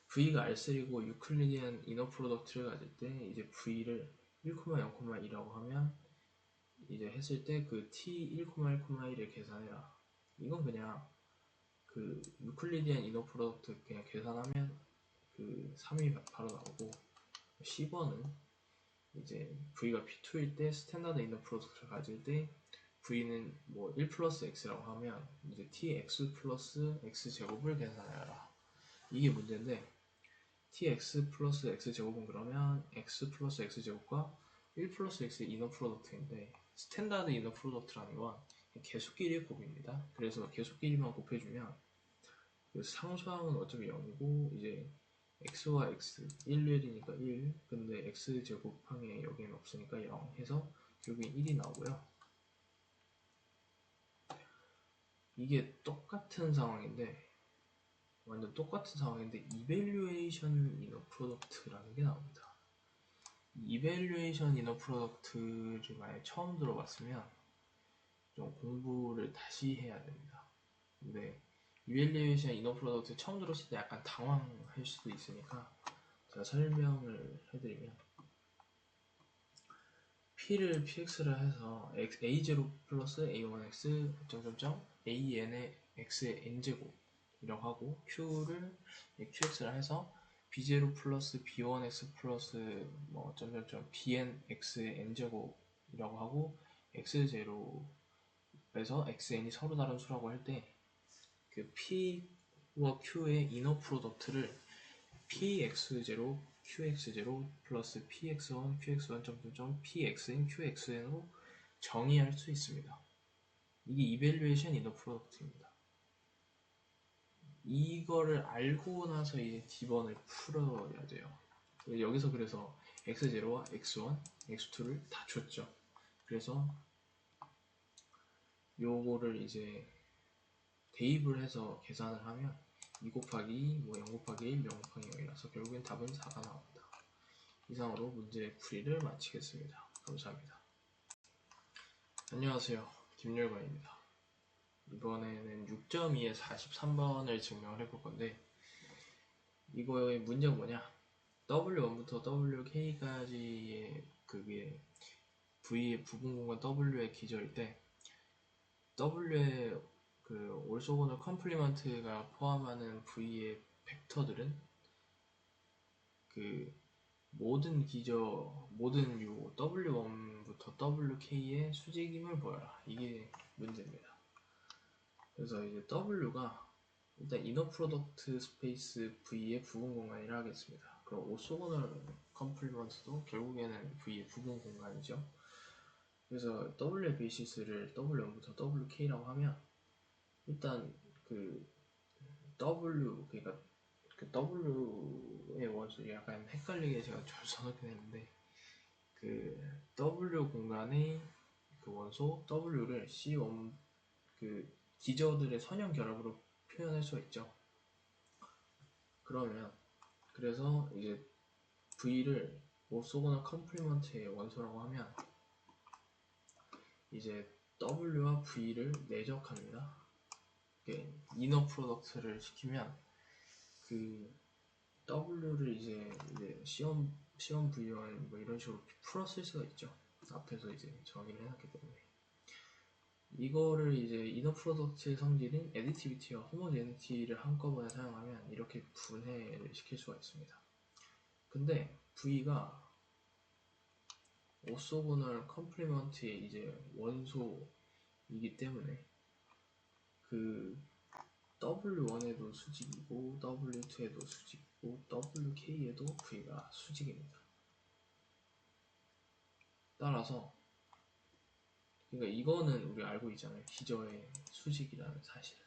V가 R3고 유클리디안 이너 프로덕트를 가질 때 이제 V를 1,0,1이라고 하면 이제 했을 때 그 T1,1,1을 계산해라. 이건 그냥 그 유클리디안 이너 프로덕트 그냥 계산하면 그 3이 바로 나오고 10번은 이제 V가 P2일 때 스탠다드 이너 프로덕트를 가질 때 V는 뭐 1 플러스 X라고 하면 이제 TX 플러스 X제곱을 계산해라. 이게 문제인데 tx 플러스 x제곱은 그러면 x 플러스 x제곱과 1 플러스 x의 이너 프로덕트인데 스탠다드 이너 프로덕트라는 건 계수끼리의 곱입니다. 그래서 계수끼리만 곱해주면 그 상수항은 어차피 0이고 이제 x와 x 1, 1이니까 1 근데 x제곱항에 여기는 없으니까 0 해서 결국엔 1이 나오고요. 이게 똑같은 상황인데 완전 똑같은 상황인데 이밸류에이션 이너 프로덕트라는 게 나옵니다. 이밸류에이션 이너 프로덕트를 만약 처음 들어봤으면 좀 공부를 다시 해야 됩니다. 근데 이밸류에이션 이너 프로덕트 처음 들었을 때 약간 당황할 수도 있으니까 제가 설명을 해드리면 P를 PX를 해서 A0 플러스 A1X 점점점 AN의 X의 N제곱 이라고 하고 Q를 QX를 해서 B0 플러스 B1X 플러스 뭐 점점점 BNX의 N제곱이라고 하고 X0에서 XN이 서로 다른 수라고 할 때 그 P와 Q의 이너 프로덕트를 PX0 QX0 플러스 PX1 QX1 점점점 PXN QXN으로 정의할 수 있습니다. 이게 이밸류에이션 이너 프로덕트입니다. 이거를 알고 나서 이제 D번을 풀어야 돼요. 여기서 그래서 X0와 X1, X2를 다 줬죠. 그래서 요거를 이제 대입을 해서 계산을 하면 2 곱하기 뭐 0 곱하기 1, 0 곱하기 0이라서 결국엔 답은 4가 나옵니다. 이상으로 문제 풀이를 마치겠습니다. 감사합니다. 안녕하세요. 김열관입니다. 이번에는 6.2에 43번을 증명을 해볼 건데 이거의 문제가 뭐냐? W1부터 WK까지의 그게 V의 부분공간 W의 기저일 때 W의 그 올소고널 컴플리먼트가 포함하는 V의 벡터들은 그 모든 기저, 모든 요 W1부터 WK의 수직임을 보여라. 이게 문제입니다. 그래서 이제 W가 일단 이너 프로덕트 스페이스 V의 부분 공간이라 하겠습니다. 그럼 오소고널 컴플리먼트도 결국에는 V의 부분 공간이죠. 그래서 W의 베이시스를 W1부터 WK라고 하면 일단 그 W 그러니까 그 W의 원소 약간 헷갈리게 제가 써놓긴 했는데 그 W 공간의 그 원소 W를 C1 그 기저들의 선형 결합으로 표현할 수가 있죠. 그러면 그래서 이제 V를 오소고널 컴플리먼트의 원소라고 하면 이제 W와 V를 내적합니다. 이너 프로덕트를 시키면 그 W를 이제 시험 V1 뭐 이런 식으로 풀어 쓸 수가 있죠. 앞에서 이제 정의를 해놨기 때문에 이거를 이제 이너 프로덕트의 성질인 애디티비티와 호모제니티를 한꺼번에 사용하면 이렇게 분해를 시킬 수가 있습니다. 근데 V가 오소고널 컴플리먼트의 이제 원소이기 때문에 그 W1에도 수직이고 W2에도 수직이고 WK에도 V가 수직입니다. 따라서 그러니까 이거는 우리가 알고 있잖아요. 기저의 수직이라는 사실을.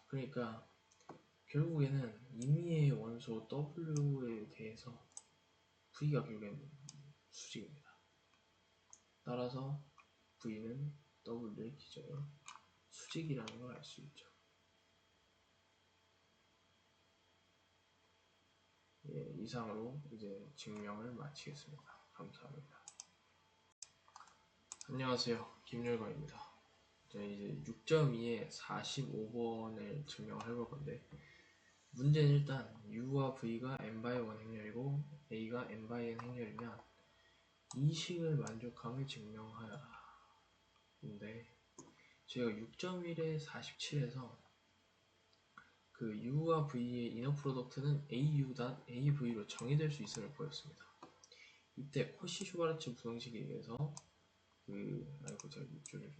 그러니까 결국에는 임의의 원소 W에 대해서 V가 결국엔 수직입니다. 따라서 V는 W의 기저의 수직이라는 걸 알 수 있죠. 예, 이상으로 이제 증명을 마치겠습니다. 감사합니다. 안녕하세요. 김열광입니다. 저희 이제 6.2에 45번을 증명을 해볼 건데, 문제는 일단 U와 V가 n/1 행렬이고 A가 n/n 행렬이면 이 식을 만족함을 증명하여라. 근데 제가 6.1에 47에서 그 U와 V의 이너 프로덕트는 AU.AV로 정의될 수 있음을 보였습니다. 이때 코시-슈바르츠 부등식에 의해서 아이고 제가 밑줄을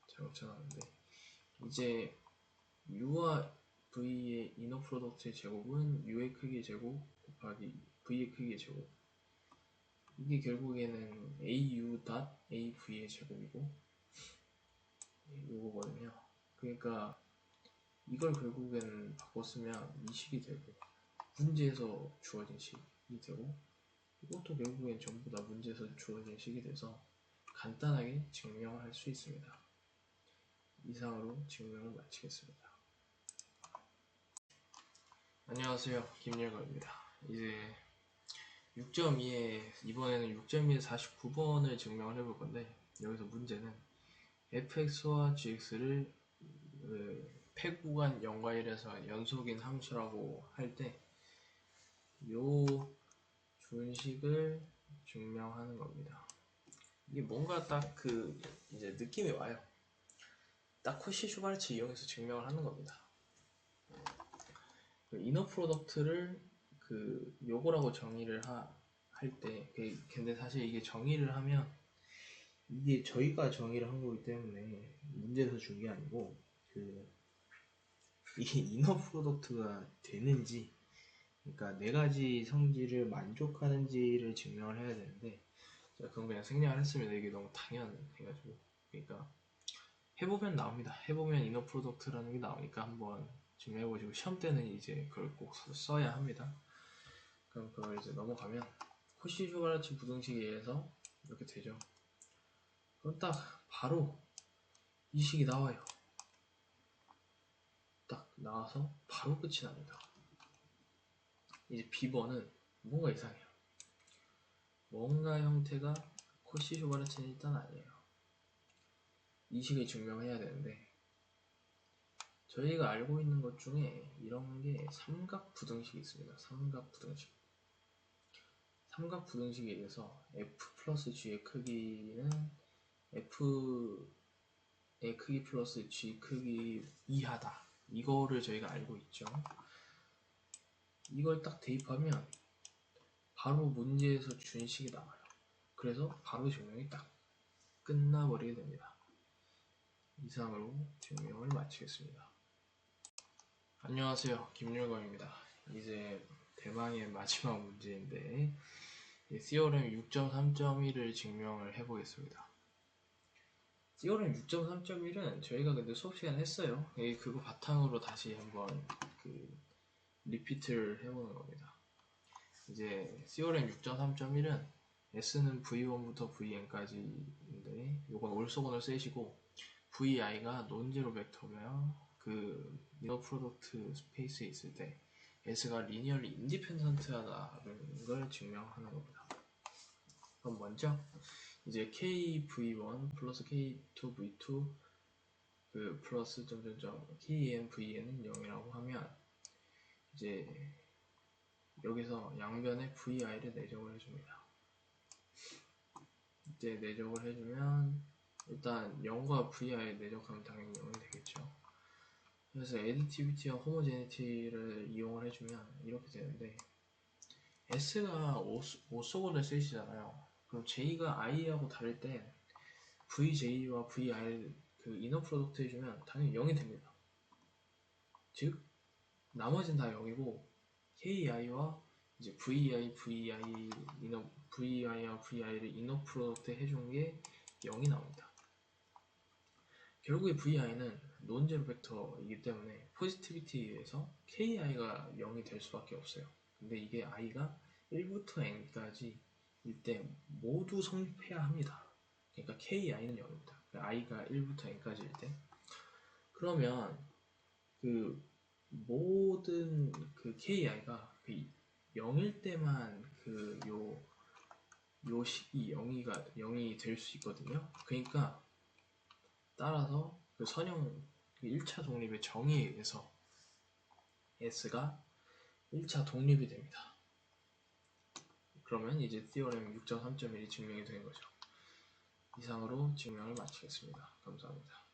잘못 쳐놨는데 이제 U와 V의 이너 프로덕트의 제곱은 U의 크기의 제곱 곱하기 V의 크기의 제곱, 이게 결국에는 AU.AV의 제곱이고 요거거든요. 그러니까 이걸 결국에는 바꿨으면 이 식이 되고 문제에서 주어진 식이 되고 이것도 결국엔 전부 다 문제에서 주어진 식이 돼서 간단하게 증명을 할 수 있습니다. 이상으로 증명을 마치겠습니다. 안녕하세요. 김열거입니다. 이제 6.2에 이번에는 6.2에 49번을 증명을 해볼 건데, 여기서 문제는 fx와 gx를 폐구간 0과 1에서 연속인 함수라고 할 때 요 준식을 증명하는 겁니다. 이게 뭔가 딱 이제 느낌이 와요. 딱 코시-슈바르츠 이용해서 증명을 하는 겁니다. 이너 프로덕트를 요거라고 정의를 할 때, 근데 사실 이게 정의를 하면 이게 저희가 정의를 한 거기 때문에 문제에서 준 게 아니고 이게 이너 프로덕트가 되는지, 그러니까 네 가지 성질을 만족하는지를 증명을 해야 되는데 제가 그건 그냥 생략을 했습니다. 이게 너무 당연해가지고. 그러니까 해보면 나옵니다. 해보면 이너 프로덕트라는 게 나오니까 한번 증명해보시고 시험 때는 이제 그걸 꼭 써야 합니다. 그럼 그걸 이제 넘어가면 코시-슈바르츠 부등식에 의해서 이렇게 되죠. 그럼 딱 바로 이 식이 나와요. 딱 나와서 바로 끝이 납니다. 이제 B번은 뭔가 이상해요. 뭔가 형태가 코시-슈바르츠는 일단 아니에요. 이 식을 증명해야 되는데 저희가 알고 있는 것 중에 이런 게 삼각 부등식이 있습니다. 삼각 부등식. 삼각 부등식에 의해서 f 플러스 g의 크기는 f의 크기 플러스 g 크기 이하다. 이거를 저희가 알고 있죠. 이걸 딱 대입하면 바로 문제에서 준 식이 나와요. 그래서 바로 증명이 딱 끝나버리게 됩니다. 이상으로 증명을 마치겠습니다. 안녕하세요. 김율광입니다. 이제 대망의 마지막 문제인데 시오렘 6.3.1을 증명을 해보겠습니다. 시오렘 6.3.1은 저희가 근데 수업 시간에 했어요. 그거 바탕으로 다시 한번 리피트를 해보는 겁니다. 이제 시오렘 6.3.1은 S는 V1부터 Vn까지인데 요건 올소건을 셋이고 VI가 논제로 벡터며 이너 프로덕트 스페이스에 있을 때 S가 리니얼리 인디펜던트하다는 걸 증명하는 겁니다. 그럼 먼저 이제 KV1 플러스 K2V2 플러스 점점점 KNVN은 0이라고 하면 이제 여기서 양변에 VI를 내정을 해줍니다. 이때 내적을 해주면 일단 0과 VI에 내적하면 당연히 0이 되겠죠. 그래서 애디티비티와 호모제니티를 이용을 해주면 이렇게 되는데 S가 오쏘고를 쓰시잖아요. 그럼 J가 I하고 다를 때 VJ와 VI 그 이너 프로덕트 해주면 당연히 0이 됩니다. 즉 나머지는 다 0이고 KI와 이제 VI와 VI를 이너 프로덕트 해준 게 0이 나옵니다. 결국에 VI는 논제로 벡터이기 때문에 포지티비티에서 KI가 0이 될 수밖에 없어요. 근데 이게 I가 1부터 N까지 일 때 모두 성립해야 합니다. 그러니까 KI는 0입니다. I가 1부터 N까지일 때. 그러면 그 모든 그 KI가 그 0일 때만 그 요 식이 0이 될 수 있거든요. 그러니까 따라서 그 선형 그 1차 독립의 정의에 의해서 S가 1차 독립이 됩니다. 그러면 이제 티어렘 6.3.1이 증명이 된 거죠. 이상으로 증명을 마치겠습니다. 감사합니다.